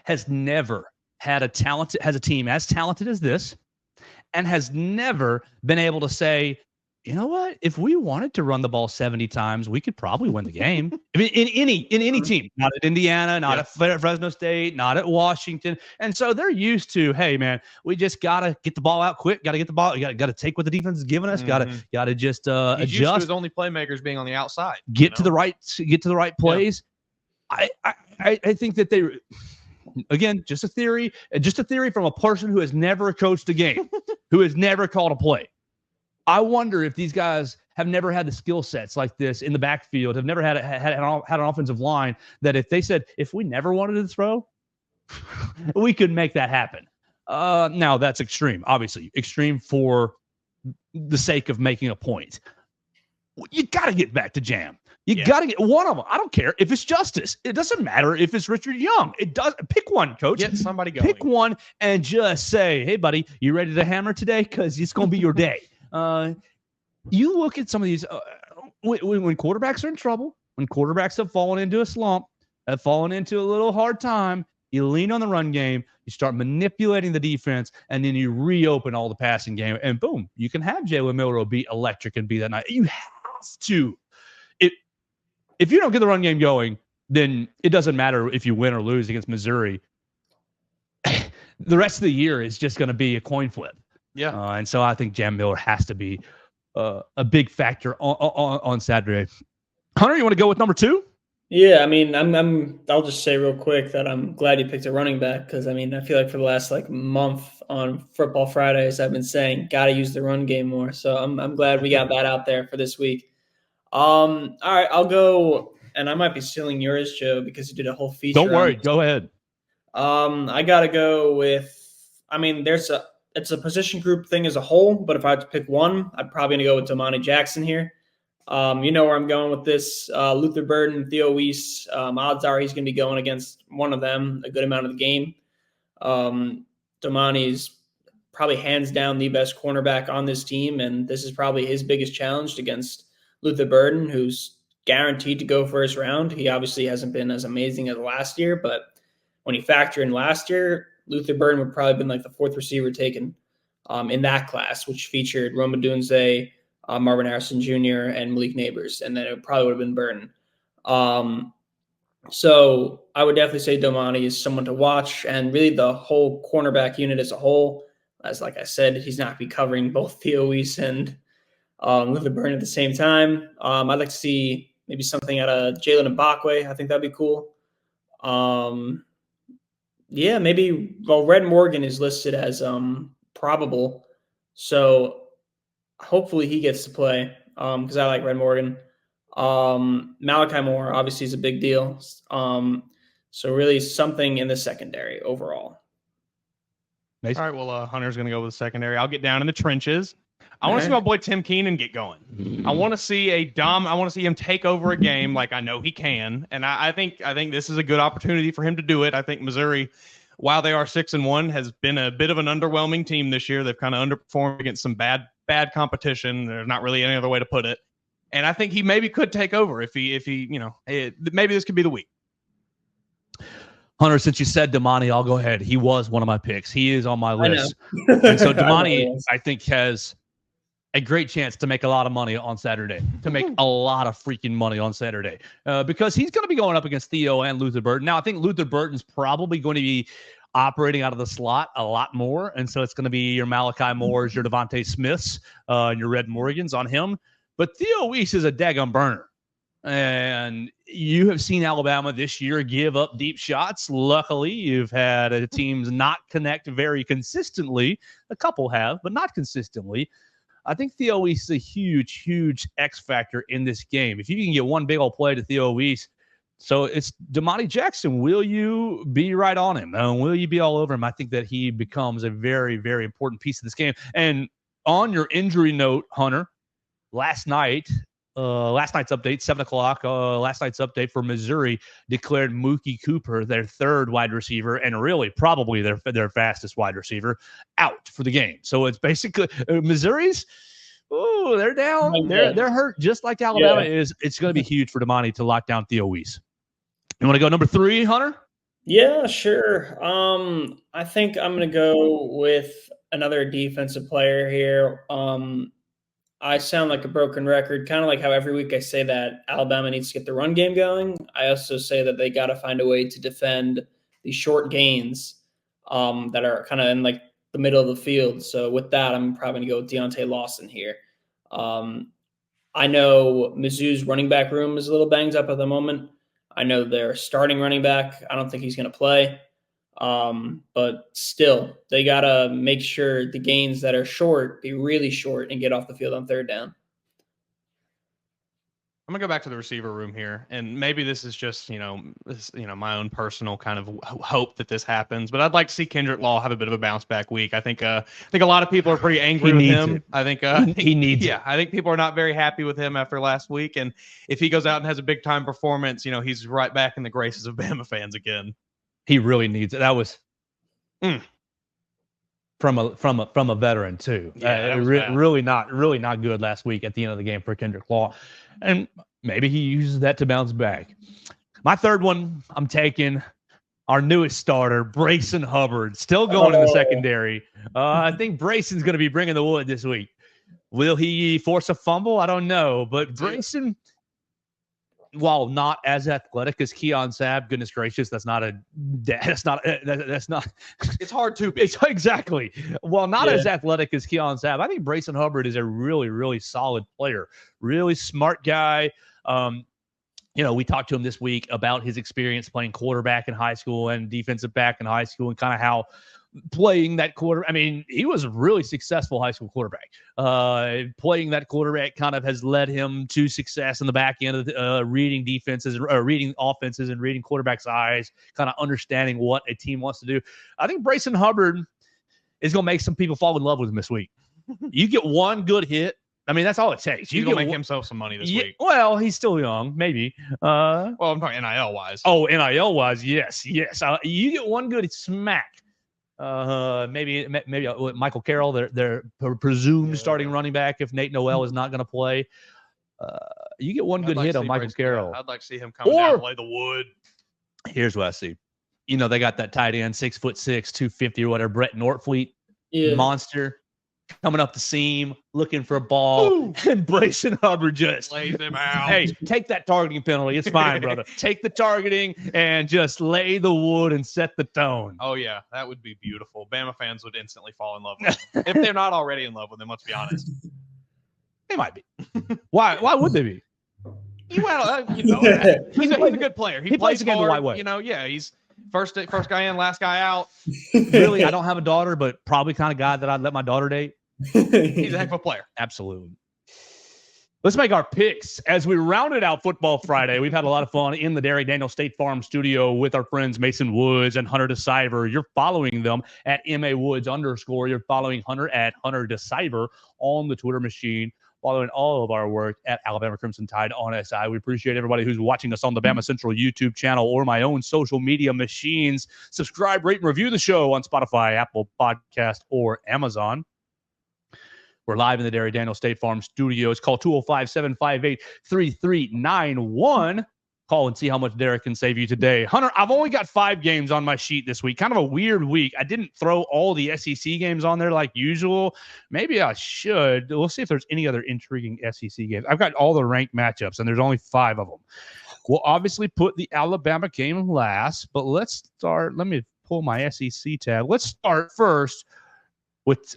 has never had a team as talented as this, and has never been able to say, you know what? If we wanted to run the ball 70 times, we could probably win the game. I mean, in any team, not at Indiana, not at Fresno State, not at Washington. And so they're used to, hey, man, we just got to get the ball out quick. Got to get the ball. Got to take what the defense is giving us. Got to just adjust.
He's used to his only playmakers being on the outside.
Get to the right plays. Yeah. I think that they, again, just a theory from a person who has never coached a game, who has never called a play. I wonder if these guys have never had the skill sets like this in the backfield, have never had an offensive line that if they said, if we never wanted to throw, we could make that happen. Now, that's extreme, obviously. Extreme for the sake of making a point. You got to get back to Jam. You got to get one of them. I don't care if it's Justice. It doesn't matter if it's Richard Young. It does. Pick one, coach.
Get somebody going.
Pick one and just say, hey, buddy, you ready to hammer today? Because it's going to be your day. You look at some of these when quarterbacks are in trouble, when quarterbacks have fallen into a slump, have fallen into a little hard time, you lean on the run game, you start manipulating the defense, and then you reopen all the passing game, and boom, you can have Jalen Milroe be electric and be that night. You have to. If you don't get the run game going, then it doesn't matter if you win or lose against Missouri. The rest of the year is just going to be a coin flip.
Yeah.
And so I think Jam Miller has to be a big factor on Saturday. Hunter, you want to go with number 2?
Yeah, I mean, I'll just say real quick that I'm glad you picked a running back because I mean, I feel like for the last like month on Football Fridays, I've been saying gotta use the run game more. So I'm glad we got that out there for this week. All right, I'll go, and I might be stealing yours, Joe, because you did a whole
Don't
feature on
worry.
this.
Go ahead.
I gotta go with. I mean, it's a position group thing as a whole, but if I had to pick one, I'd probably gonna go with Damani Jackson here. You know where I'm going with this. Luther Burden, Theo Weiss. Odds are he's going to be going against one of them a good amount of the game. Um, Damani's probably hands down the best cornerback on this team, and this is probably his biggest challenge against Luther Burden, who's guaranteed to go first round. He obviously hasn't been as amazing as last year, but when you factor in last year, Luther Burden would probably have been like the fourth receiver taken in that class, which featured Roma Dunze, Marvin Harrison Jr., and Malik Neighbors, and then it probably would have been Burden. Um, so I would definitely say Domani is someone to watch, and really the whole cornerback unit as a whole. As like I said, he's not be covering both Theo Weiss and Luther Burden at the same time. I'd like to see maybe something out of Jalen Mbakwe. I think that'd be cool. Um, yeah, maybe. Well, Red Morgan is listed as probable, so hopefully he gets to play because I like Red Morgan. Malachi Moore obviously is a big deal. So really something in the secondary overall.
Mason?
All right, well, Hunter's going to go with the secondary. I'll get down in the trenches. I
All
want to see
right.
my boy Tim Keenan get going. I want to see I want to see him take over a game like I know he can, and I think this is a good opportunity for him to do it. I think Missouri, while they are 6-1, has been a bit of an underwhelming team this year. They've kind of underperformed against some bad competition. There's not really any other way to put it, and I think he maybe could take over if he maybe this could be the week.
Hunter, since you said Damani, I'll go ahead. He was one of my picks. He is on my
I know.
list. And so
I know
Damani,
it was.
I think, has a great chance to make a lot of money on Saturday, to make a lot of freaking money on Saturday, because he's going to be going up against Theo and Luther Burden. Now, I think Luther Burton's probably going to be operating out of the slot a lot more, and so it's going to be your Malachi Moores, your Devontae Smiths, and your Red Morgans on him. But Theo Weiss is a daggum burner. And you have seen Alabama this year give up deep shots. Luckily, you've had teams not connect very consistently. A couple have, but not consistently. I think Theo Weiss is a huge, huge X factor in this game. If you can get one big old play to Theo Weiss, so it's Damani Jackson. Will you be right on him? Will you be all over him? I think that he becomes a very, very important piece of this game. And on your injury note, Hunter, last night's update, 7 o'clock, last night's update for Missouri declared Mookie Cooper, their third wide receiver, and really probably their fastest wide receiver, out for the game. So it's basically Missouri's, they're down. They're hurt just like Alabama is. It's going to be huge for Damani to lock down Theo Weiss. You want to go number 3, Hunter?
Yeah, sure. I think I'm going to go with another defensive player here. I sound like a broken record, kind of like how every week I say that Alabama needs to get the run game going. I also say that they got to find a way to defend the short gains that are kind of in like the middle of the field. So with that, I'm probably going to go with Deontay Lawson here. I know Mizzou's running back room is a little banged up at the moment. I know their starting running back. I don't think he's going to play. But still, they got to make sure the gains that are short be really short and get off the field on third down.
I'm gonna go back to the receiver room here, and maybe this is just my own personal kind of hope that this happens. But I'd like to see Kendrick Law have a bit of a bounce back week. I think a lot of people are pretty angry with him.
It.
I think
he needs.
Yeah, I think people are not very happy with him after last week. And if he goes out and has a big time performance, he's right back in the graces of Bama fans again.
He really needs it. That was from a veteran too.
Yeah,
really not good last week at the end of the game for Kendrick Law, and maybe he uses that to bounce back. My third one, I'm taking our newest starter, Brayson Hubbard, still going in the secondary. I think Brayson's going to be bringing the wood this week. Will he force a fumble? I don't know, but Brayson, while not as athletic as Keon Sabb, goodness gracious, that's not. It's hard to. It's exactly. While not as athletic as Keon Sabb, I think Brayson Hubbard is a really, really solid player. Really smart guy. we talked to him this week about his experience playing quarterback in high school and defensive back in high school, and kind of how playing that quarter. I mean, he was a really successful high school quarterback. Playing that quarterback kind of has led him to success in the back end of reading defenses, reading offenses, and reading quarterbacks' eyes, kind of understanding what a team wants to do. I think Brayson Hubbard is going to make some people fall in love with him this week. You get one good hit. I mean, that's all it takes.
He's going to make himself some money this week.
Well, he's still young, maybe.
Well, I'm talking NIL-wise.
Oh, NIL-wise, yes. You get one good smack. Maybe Michael Carroll, their presumed starting running back, if Nate Noel is not going to play. You get one good hit on Michael Carroll.
I'd like to see him come down and lay the wood.
Here's what I see. They got that tight end, 6'6", 250 or whatever, Brett Nortfleet, monster, coming up the seam, looking for a ball, and Brayson Hubbard just
lays him out.
Hey, take that targeting penalty. It's fine, brother. Take the targeting and just lay the wood and set the tone.
Oh, yeah, that would be beautiful. Bama fans would instantly fall in love with him. If they're not already in love with him, let's be honest.
They might be. Why would they be?
He's a good player. He plays
the game the right way.
He's first guy in, last guy out.
Really, I don't have a daughter, but probably kind of guy that I'd let my daughter date.
He's a heck of a player.
Absolutely. Let's make our picks as we rounded out Football Friday. We've had a lot of fun in the Derry Daniel State Farm studio with our friends Mason Woods and Hunter DeCiver. You're following them at @MAWoods_. You're following Hunter at Hunter DeCiver on the Twitter machine. Following all of our work at Alabama Crimson Tide on SI. We appreciate everybody who's watching us on the Bama Central YouTube channel or my own social media machines. Subscribe, rate, and review the show on Spotify, Apple Podcast, or Amazon. We're live in the Derry Daniel State Farm studios. Call 205-758-3391. Call and see how much Derek can save you today. Hunter, I've only got 5 games on my sheet this week. Kind of a weird week. I didn't throw all the SEC games on there like usual. Maybe I should. We'll see if there's any other intriguing SEC games. I've got all the ranked matchups, and there's only 5 of them. We'll obviously put the Alabama game last, but let's start. Let me pull my SEC tab. Let's start first with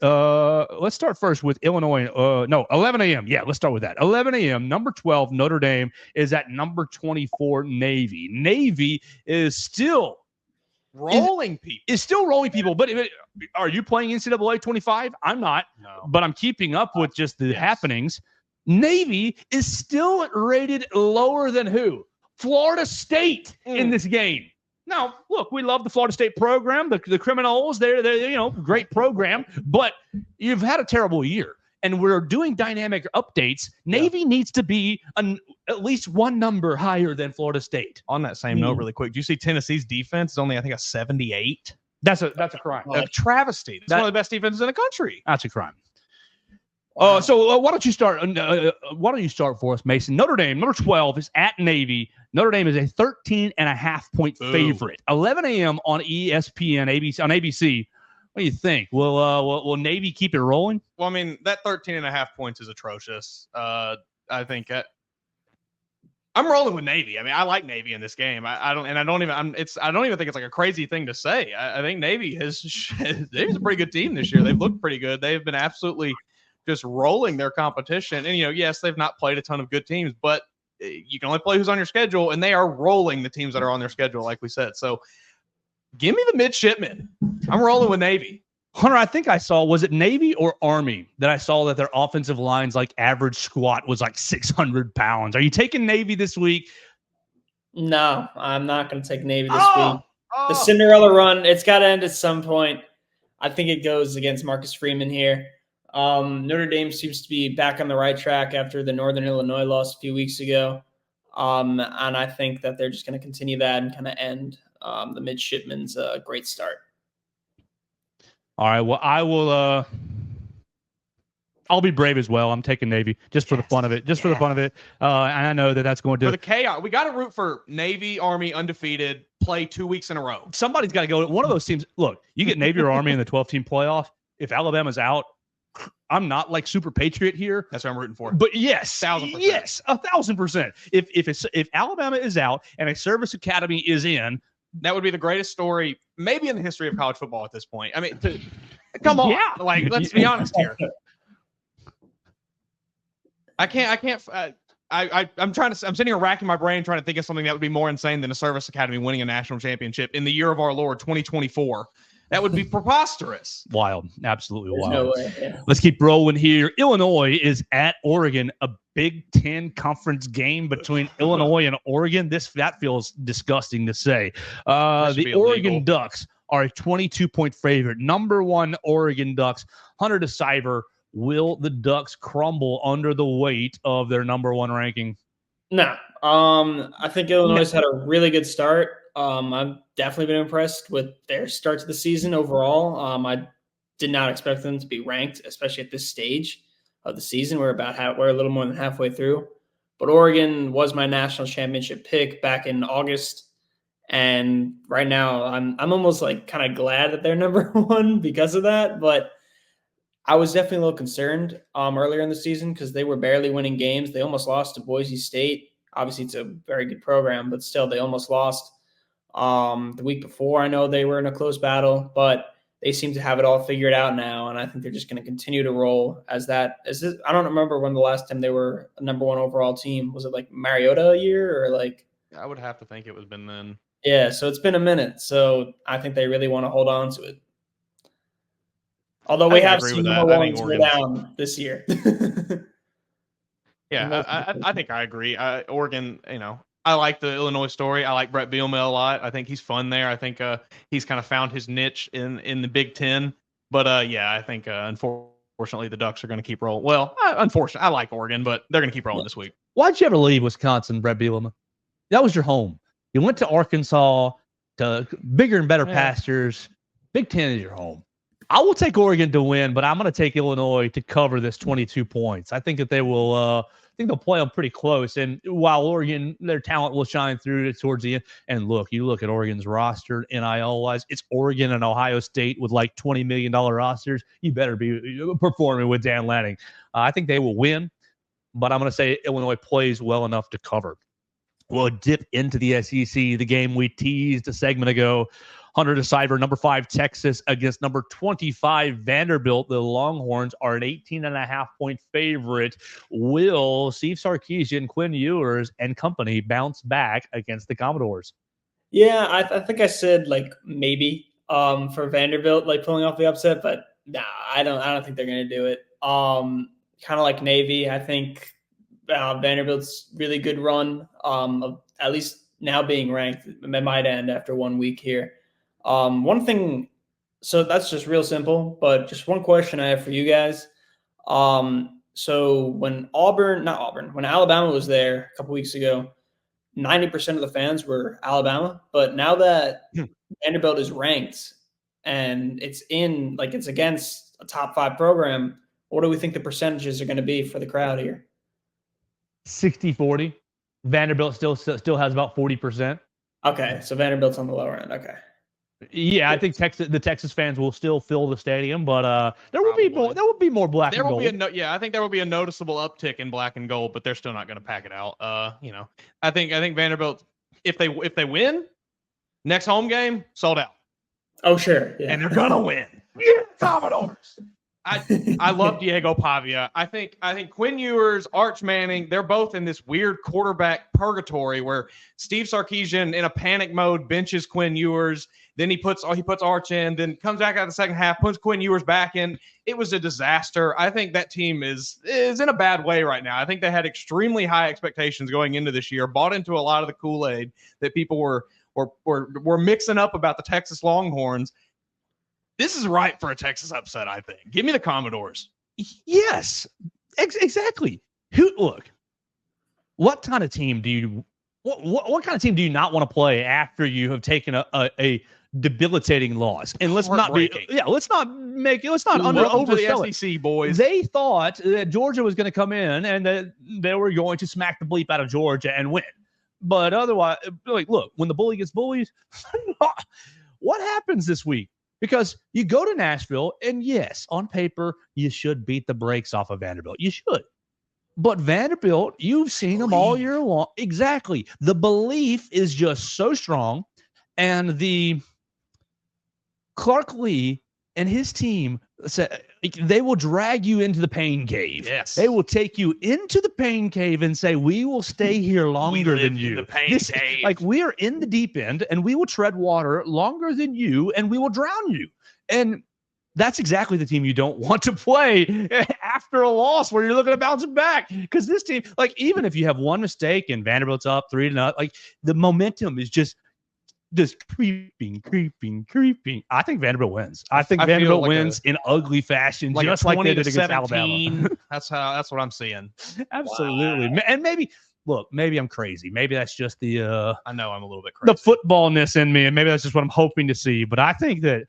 Illinois. 11 a.m. Yeah, let's start with that. 11 a.m. Number 12 Notre Dame is at number 24 Navy. Navy is still
rolling people.
But are you playing NCAA 25? I'm not.
No.
But I'm keeping up with just the happenings. Navy is still rated lower than who? Florida State in this game. Now, look, we love the Florida State program, the Criminals. They're great program, but you've had a terrible year, and we're doing dynamic updates. Navy needs to be at least one number higher than Florida State.
On that same note, really quick, do you see Tennessee's defense is only, I think, a 78?
That's a crime.
A travesty. That's one of the best defenses in the country.
That's a crime. So why don't you start? Why don't you start for us, Mason? Notre Dame, number 12, is at Navy. Notre Dame is a 13.5-point favorite. 11 a.m. on ESPN, ABC. What do you think? Will Navy keep it rolling?
Well, I mean, that 13.5 points is atrocious. I think I'm rolling with Navy. I mean, I like Navy in this game. I don't even think it's like a crazy thing to say. I think Navy's a pretty good team this year. They've looked pretty good. They've been absolutely just rolling their competition. And, yes, they've not played a ton of good teams, but you can only play who's on your schedule, and they are rolling the teams that are on their schedule, like we said. So give me the midshipmen. I'm rolling with Navy.
Hunter, I think I saw, was it Navy or Army that I saw that their offensive line's average squat was 600 pounds. Are you taking Navy this week?
No, I'm not going to take Navy this week. The Cinderella run, it's got to end at some point. I think it goes against Marcus Freeman here. Notre Dame seems to be back on the right track after the Northern Illinois loss a few weeks ago. And I think that they're just going to continue that and kind of end the midshipmen's great start.
All right. Well, I will. I'll be brave as well. I'm taking Navy just for the fun of it. For the fun of it. And I know that's going to
for the chaos. We got to root for Navy, Army, undefeated, play 2 weeks in a row.
Somebody's got to go. One of those teams. Look, you get Navy or Army in the 12-team playoff. If Alabama's out, I'm not super patriot here.
That's what I'm rooting for.
But yes,
1,000%.
Yes, 1,000%. If Alabama is out and a service academy is in,
that would be the greatest story maybe in the history of college football at this point. I mean, come on, let's be honest here. I can't. I'm sitting here racking my brain trying to think of something that would be more insane than a service academy winning a national championship in the year of our Lord 2024. That would be preposterous.
Wild. Absolutely
There's
wild.
no way. Yeah.
Let's keep rolling here. Illinois is at Oregon, a Big Ten conference game between Illinois and Oregon. That feels disgusting to say. The Oregon Ducks are a 22-point favorite. Number 1 Oregon Ducks. Hunter to Siver. Will the Ducks crumble under the weight of their number 1 ranking?
No. I think Illinois had a really good start. I've definitely been impressed with their start to the season overall. I did not expect them to be ranked, especially at this stage of the season. We're a little more than halfway through. But Oregon was my national championship pick back in August. And right now I'm almost like kind of glad that they're number 1 because of that. But I was definitely a little concerned earlier in the season because they were barely winning games. They almost lost to Boise State. Obviously, it's a very good program, but still, they almost lost. The week before, I know they were in a close battle, but they seem to have it all figured out now, and I think they're just going to continue to roll I don't remember when the last time they were a number 1 overall team. Was it like Mariota a year or like?
I would have to think it was been then.
Yeah, so it's been a minute. So I think they really want to hold on to it. Although we have seen number 1s go down this year.
Yeah, I think I agree. Oregon, I like the Illinois story. I like Brett Bielema a lot. I think he's fun there. I think he's kind of found his niche in the Big Ten. But yeah, I think unfortunately the Ducks are going to keep rolling. Well, unfortunately, I like Oregon, but they're going to keep rolling this week.
Why'd you ever leave Wisconsin, Brett Bielema? That was your home. You went to Arkansas, to bigger and better pastures. Big Ten is your home. I will take Oregon to win, but I'm going to take Illinois to cover this 22 points. I think that they will. I think they'll play them pretty close. And while Oregon, their talent will shine through towards the end. And you look at Oregon's roster, NIL-wise, it's Oregon and Ohio State with like $20 million rosters. You better be performing with Dan Lanning. I think they will win, but I'm going to say Illinois plays well enough to cover. We'll dip into the SEC, the game we teased a segment ago. Hunter to Siver, number 5 Texas against number 25 Vanderbilt. The Longhorns are an 18.5-point favorite. Will Steve Sarkisian, Quinn Ewers, and company bounce back against the Commodores?
Yeah, I think I said like maybe for Vanderbilt, like pulling off the upset, but nah, I don't think they're gonna do it. Kind of like Navy, I think Vanderbilt's really good run, of at least now being ranked. It might end after 1 week here. One thing, so that's just real simple, but just one question I have for you guys. So when Alabama was there a couple weeks ago, 90% of the fans were Alabama, but now that Vanderbilt is ranked and it's against a top 5 program, what do we think the percentages are going to be for the crowd here?
60-40. Vanderbilt still has about 40%.
Okay, so Vanderbilt's on the lower end. Okay.
Yeah, I think the Texas fans will still fill the stadium, but there will be more black and gold.
I think there will be a noticeable uptick in black and gold, but they're still not going to pack it out. I think Vanderbilt, if they win, next home game sold out.
Oh sure, yeah.
And they're gonna win. Yeah, Commodores.
I love Diego Pavia. I think Quinn Ewers, Arch Manning, they're both in this weird quarterback purgatory where Steve Sarkisian in a panic mode benches Quinn Ewers, then he puts Arch in, then comes back out of the second half, puts Quinn Ewers back in. It was a disaster. I think that team is in a bad way right now. I think they had extremely high expectations going into this year, bought into a lot of the Kool-Aid that people were mixing up about the Texas Longhorns. This is ripe for a Texas upset, I think. Give me the Commodores.
Yes, exactly. What kind of team do you not want to play after you have taken a debilitating loss? And let's not oversell
the SEC boys.
They thought that Georgia was going to come in and that they were going to smack the bleep out of Georgia and win. But otherwise, look, when the bully gets bullied, what happens this week? Because you go to Nashville, and yes, on paper, you should beat the brakes off of Vanderbilt. You should. But Vanderbilt, you've seen them all year long. Exactly. The belief is just so strong. And the Clark Lee and his team said, They will drag you into the pain cave.
Yes.
They will take you into the pain cave and say, we will stay here longer than you.
The pain cave.
Like, we are in the deep end and we will tread water longer than you and we will drown you. And that's exactly the team you don't want to play after a loss where you're looking to bounce it back. Because this team, like, even if you have one mistake and Vanderbilt's up 3-0, like, the momentum is just creeping. I think Vanderbilt wins. I think Vanderbilt wins in ugly fashion,
like
just like they did against Alabama.
That's what I'm seeing.
Absolutely. Wow. And maybe I'm crazy. Maybe that's just the
I know I'm a little bit crazy.
The footballness in me, and maybe that's just what I'm hoping to see. But I think that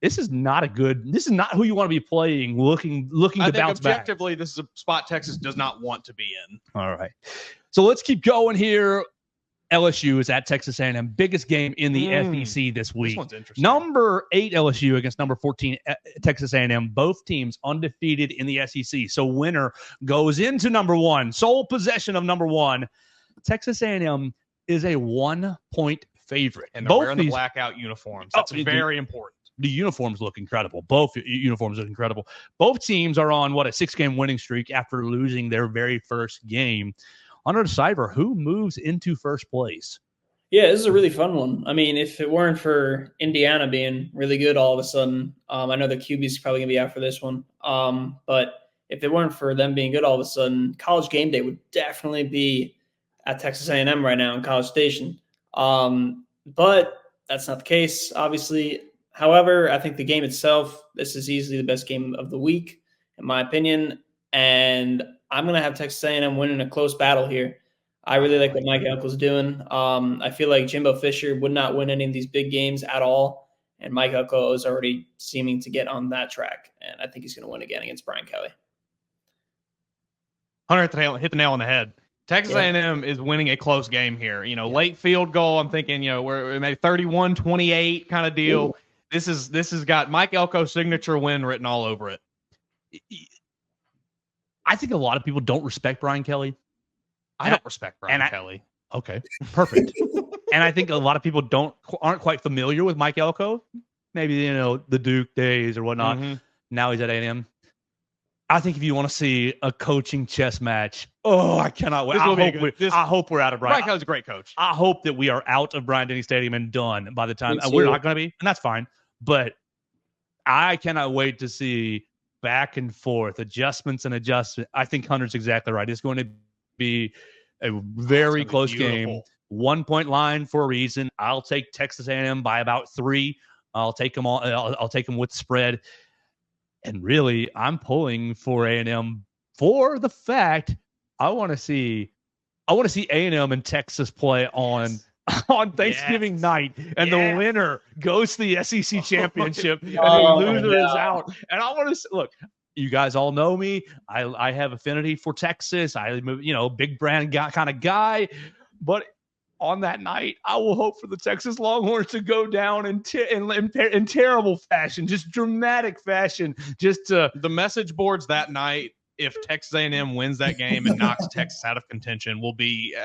this is not who you want to be playing, looking to bounce back.
Objectively, this is a spot Texas does not want to be in.
All right. So let's keep going here. LSU is at Texas A&M. Biggest game in the SEC this week.
This one's interesting.
Number 8 LSU against number 14 Texas A&M. Both teams undefeated in the SEC. So winner goes into number 1. Sole possession of number 1. Texas A&M is a 1-point favorite.
And they're wearing the blackout uniforms. That's very important.
The uniforms look incredible. Both uniforms look incredible. Both teams are on, a 6-game winning streak after losing their very first game. Under Siver, who moves into first place?
Yeah, this is a really fun one. I mean, if it weren't for Indiana being really good all of a sudden, I know the QB's probably going to be out for this one. But if it weren't for them being good all of a sudden, College Game Day would definitely be at Texas A&M right now in College Station. But that's not the case, obviously. However, I think the game itself, this is easily the best game of the week, in my opinion. And I'm going to have Texas A&M winning a close battle here. I really like what Mike Elko's doing. I feel like Jimbo Fisher would not win any of these big games at all. And Mike Elko is already seeming to get on that track. And I think he's going to win again against Brian Kelly.
Hunter hit the nail on the head. Texas A&M is winning a close game here. Late field goal. I'm thinking, we're maybe 31-28 kind of deal. Ooh. This has got Mike Elko's signature win written all over it.
I think a lot of people don't respect Brian Kelly.
I don't respect Brian Kelly.
Okay, perfect. And I think a lot of people aren't quite familiar with Mike Elko. Maybe, the Duke days or whatnot. Mm-hmm. Now he's at A&M. I think if you want to see a coaching chess match, I cannot wait. I hope we're out of Brian.
Brian Kelly's a great coach.
I hope that we are out of Bryant-Denny Stadium and done by the time. We're not going to be, and that's fine. But I cannot wait to see back and forth, adjustments. I think Hunter's exactly right. It's going to be a very close game. 1-point line for a reason. I'll take Texas A&M by about 3. I'll take them all. I'll take them with the spread. And really, I'm pulling for A&M for the fact I want to see A&M and Texas play on Thanksgiving night, and the winner goes to the SEC championship, and the loser is out. And I want to look. You guys all know me. I have affinity for Texas. Big brand guy kind of guy. But on that night, I will hope for the Texas Longhorns to go down in terrible fashion, just dramatic fashion. Just
the message boards that night, if Texas A&M wins that game and knocks Texas out of contention, will be.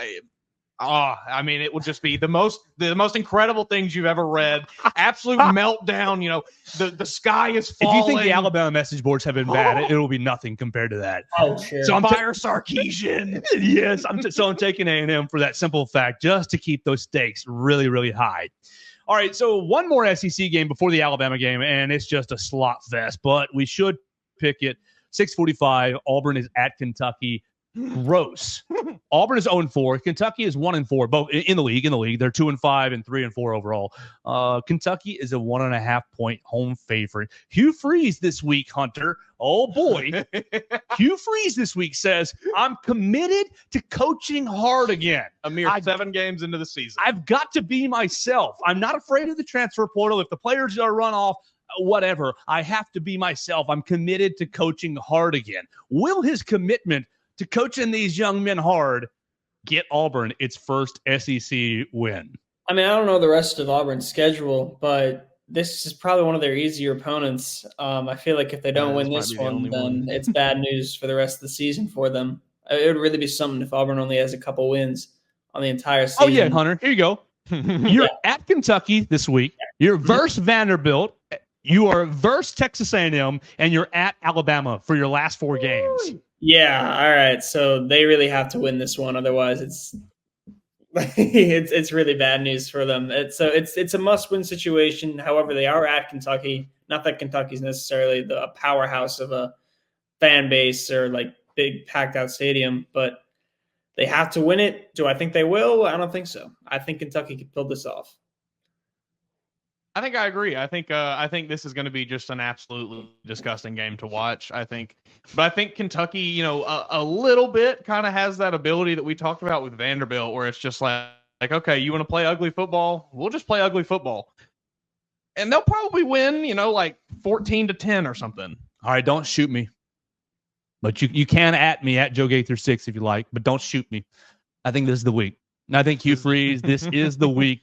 It will just be the most incredible things you've ever read. Absolute meltdown. The sky is falling.
If you think the Alabama message boards have been bad, it will be nothing compared to that.
Oh, sure.
So I'm Sarkisian. Yes, I'm taking A&M for that simple fact, just to keep those stakes really, really high. All right, so one more SEC game before the Alabama game, and it's just a slot fest, but we should pick it. 6:45. Auburn is at Kentucky. Gross. Auburn is 0-4. Kentucky is 1-4. Both in the league. They're 2-5 and 3-4 overall. Kentucky is a 1.5-point home favorite. Hugh Freeze this week, Hunter. Oh boy. Hugh Freeze this week says, I'm committed to coaching hard again.
A mere 7 games into the season.
I've got to be myself. I'm not afraid of the transfer portal. If the players are run off, whatever, I have to be myself. I'm committed to coaching hard again. Will his commitment to coaching these young men hard get Auburn its first SEC win?
I mean, I don't know the rest of Auburn's schedule, but this is probably one of their easier opponents. I feel like if they don't win this one, then it's bad news for the rest of the season for them. It would really be something if Auburn only has a couple wins on the entire season.
Oh, yeah, Hunter. Here you go. You're at Kentucky this week. You're versus Vanderbilt. You are versus Texas A&M, and you're at Alabama for your last 4 games.
Yeah, all right. So they really have to win this one, otherwise it's it's really bad news for them. It's a must-win situation. However, they are at Kentucky. Not that Kentucky's necessarily the powerhouse of a fan base or like big packed out stadium, but they have to win it. Do I think they will? I don't think so. I think Kentucky can pull this off.
I think I agree. I think this is going to be just an absolutely disgusting game to watch. But I think Kentucky, a little bit kind of has that ability that we talked about with Vanderbilt, where it's just like okay, you want to play ugly football? We'll just play ugly football, and they'll probably win, like 14-10 or something.
All right, don't shoot me, but you can at me at Joe Gaither 6 if you like, but don't shoot me. I think this is the week. And I think Hugh Freeze, this is the week.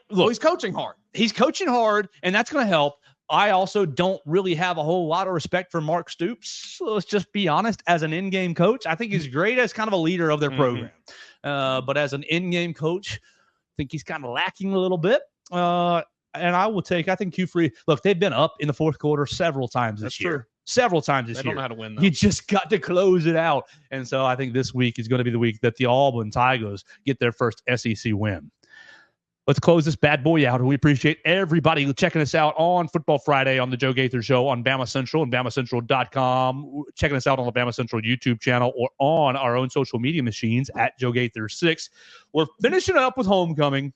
He's coaching hard.
He's coaching hard, and that's going to help. I also don't really have a whole lot of respect for Mark Stoops. So let's just be honest. As an in-game coach, I think he's great as kind of a leader of their program. But as an in-game coach, I think he's kind of lacking a little bit. And I think Hugh Freeze, look, they've been up in the fourth quarter several times this year.
True.
Several times this year.
They don't know how to win, though.
You just got to close it out. And so I think this week is going to be the week that the Auburn Tigers get their first SEC win. Let's close this bad boy out. We appreciate everybody checking us out on Football Friday on the Joe Gaither Show on Bama Central and BamaCentral.com. Checking us out on the Bama Central YouTube channel or on our own social media machines at Joe Gaither 6. We're finishing up with homecoming.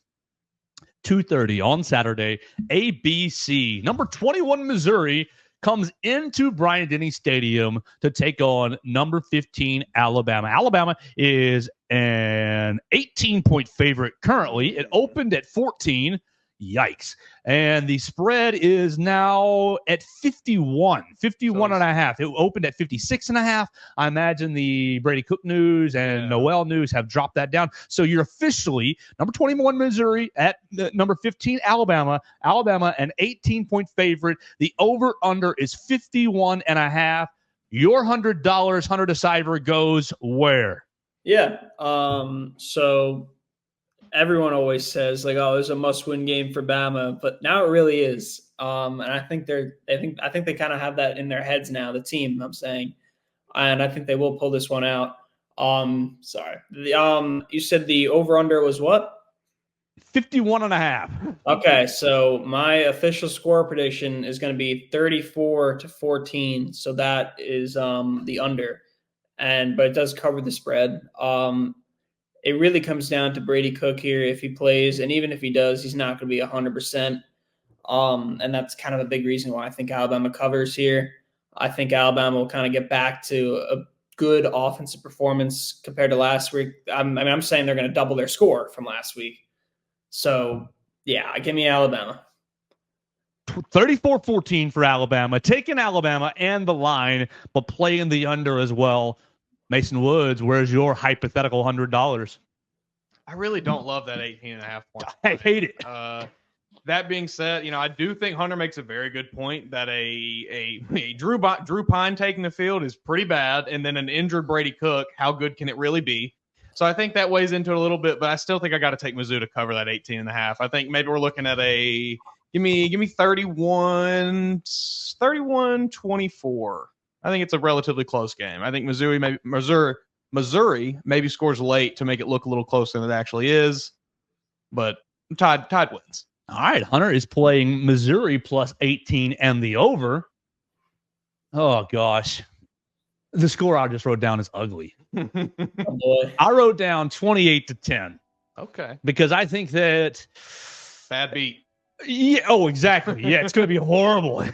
2:30 on Saturday. ABC, number 21 Missouri, comes into Bryant-Denny Stadium to take on number 15 Alabama. Alabama is an 18-point favorite currently. It opened at 14. Yikes. And the spread is now at 51 and a half. It opened at 56 and a half. I imagine the Brady Cook news and Noel news have dropped that down. So you're officially number 21 Missouri at number 15 Alabama. Alabama, an 18-point favorite. The over-under is 51 and a half. Your $100, Hunter DeCiver, goes where?
Yeah. So everyone always says like, "Oh, there's a must-win game for Bama," but now it really is. And I think they kind of have that in their heads now. The team, I'm saying, and I think they will pull this one out. Sorry. You said the over/under was what?
51 and a half.
Okay, so my official score prediction is going to be 34-14. So that is the under, but it does cover the spread. It really comes down to Brady Cook here. If he plays, and even if he does, he's not going to be 100%. And that's kind of a big reason why I think Alabama covers here. I think Alabama will kind of get back to a good offensive performance compared to last week. I'm saying they're going to double their score from last week. So, yeah, give me Alabama.
34-14 for Alabama. Taking Alabama and the line, but playing the under as well. Mason Woods, where's your hypothetical $100?
I really don't love that 18.5 points.
I hate it.
That being said, I do think Hunter makes a very good point that a Drew Pine taking the field is pretty bad, and then an injured Brady Cook, how good can it really be? So I think that weighs into it a little bit, but I still think I got to take Mizzou to cover that 18.5. I think maybe we're looking at give me 31-24. I think it's a relatively close game. I think Missouri maybe scores late to make it look a little closer than it actually is, but Tide wins.
All right, Hunter is playing Missouri plus 18 and the over. Oh, gosh. The score I just wrote down is ugly.
Oh, boy.
I wrote down 28-10.
Okay.
Because I think that...
Bad beat.
Yeah. Oh, exactly. Yeah, it's going to be horrible.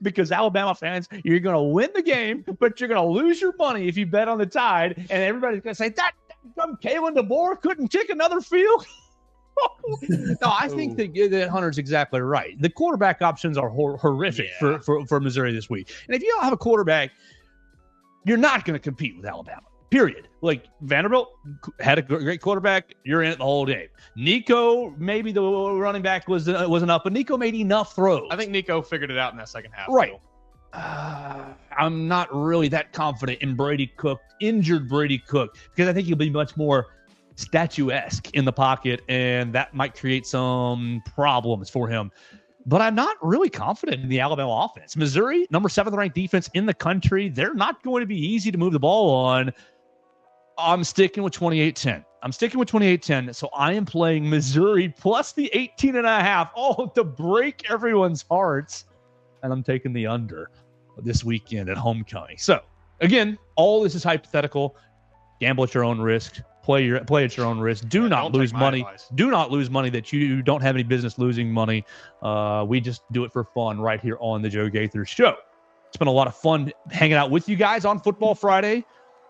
Because Alabama fans, you're going to win the game, but you're going to lose your money if you bet on the Tide, and everybody's going to say, that Kalen DeBoer couldn't kick another field. No, I think that Hunter's exactly right. The quarterback options are horrific for Missouri this week. And if you don't have a quarterback, you're not going to compete with Alabama, period. Like Vanderbilt had a great quarterback. You're in it the whole game. Nico, maybe the running back wasn't enough, but Nico made enough throws.
I think Nico figured it out in that second half.
Right. I'm not really that confident in Brady Cook, injured Brady Cook, because I think he'll be much more statuesque in the pocket, and that might create some problems for him. but I'm not really confident in the Alabama offense. Missouri, number 7th ranked defense in the country. They're not going to be easy to move the ball on. I'm sticking with 28-10. So I am playing Missouri plus the 18.5. Oh, to break everyone's hearts. And I'm taking the under this weekend at homecoming. So again, all this is hypothetical. Gamble at your own risk. Play at your own risk. Do not lose money.
Advice.
Do not lose money that you don't have any business losing money. We just do it for fun right here on the Joe Gaither Show. It's been a lot of fun hanging out with you guys on Football Friday.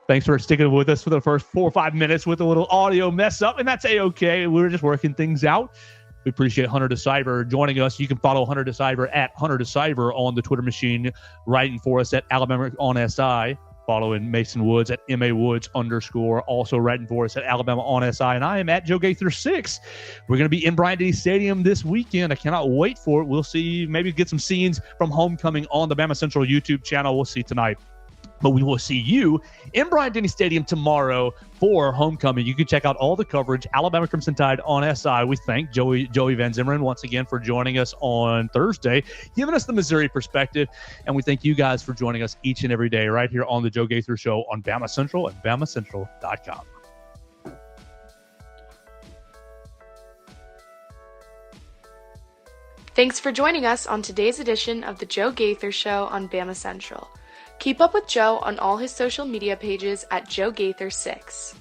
Thanks for sticking with us for the first 4 or 5 minutes with a little audio mess up, and that's A-okay. We're just working things out. We appreciate Hunter DeCyber joining us. You can follow Hunter DeCyber at Hunter DeCyber on the Twitter machine, writing for us at Alabama on SI, following Mason Woods at MA_Woods_, also writing for us at Alabama on SI, and I am at Joe Gaither 6. We're going to be in Bryant-Denny Stadium this weekend. I cannot wait for it. We'll see, maybe get some scenes from homecoming on the Bama Central YouTube channel. We'll see tonight. But we will see you in Bryant-Denny Stadium tomorrow for homecoming. You can check out all the coverage, Alabama Crimson Tide on SI. We thank Joey Van Zimmeren once again for joining us on Thursday, giving us the Missouri perspective. And we thank you guys for joining us each and every day right here on the Joe Gaither Show on Bama Central and BamaCentral.com.
Thanks for joining us on today's edition of the Joe Gaither Show on Bama Central. Keep up with Joe on all his social media pages at Joe Gaither 6.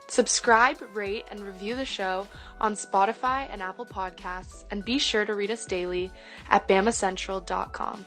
Subscribe, rate, and review the show on Spotify and Apple Podcasts, and be sure to read us daily at BamaCentral.com.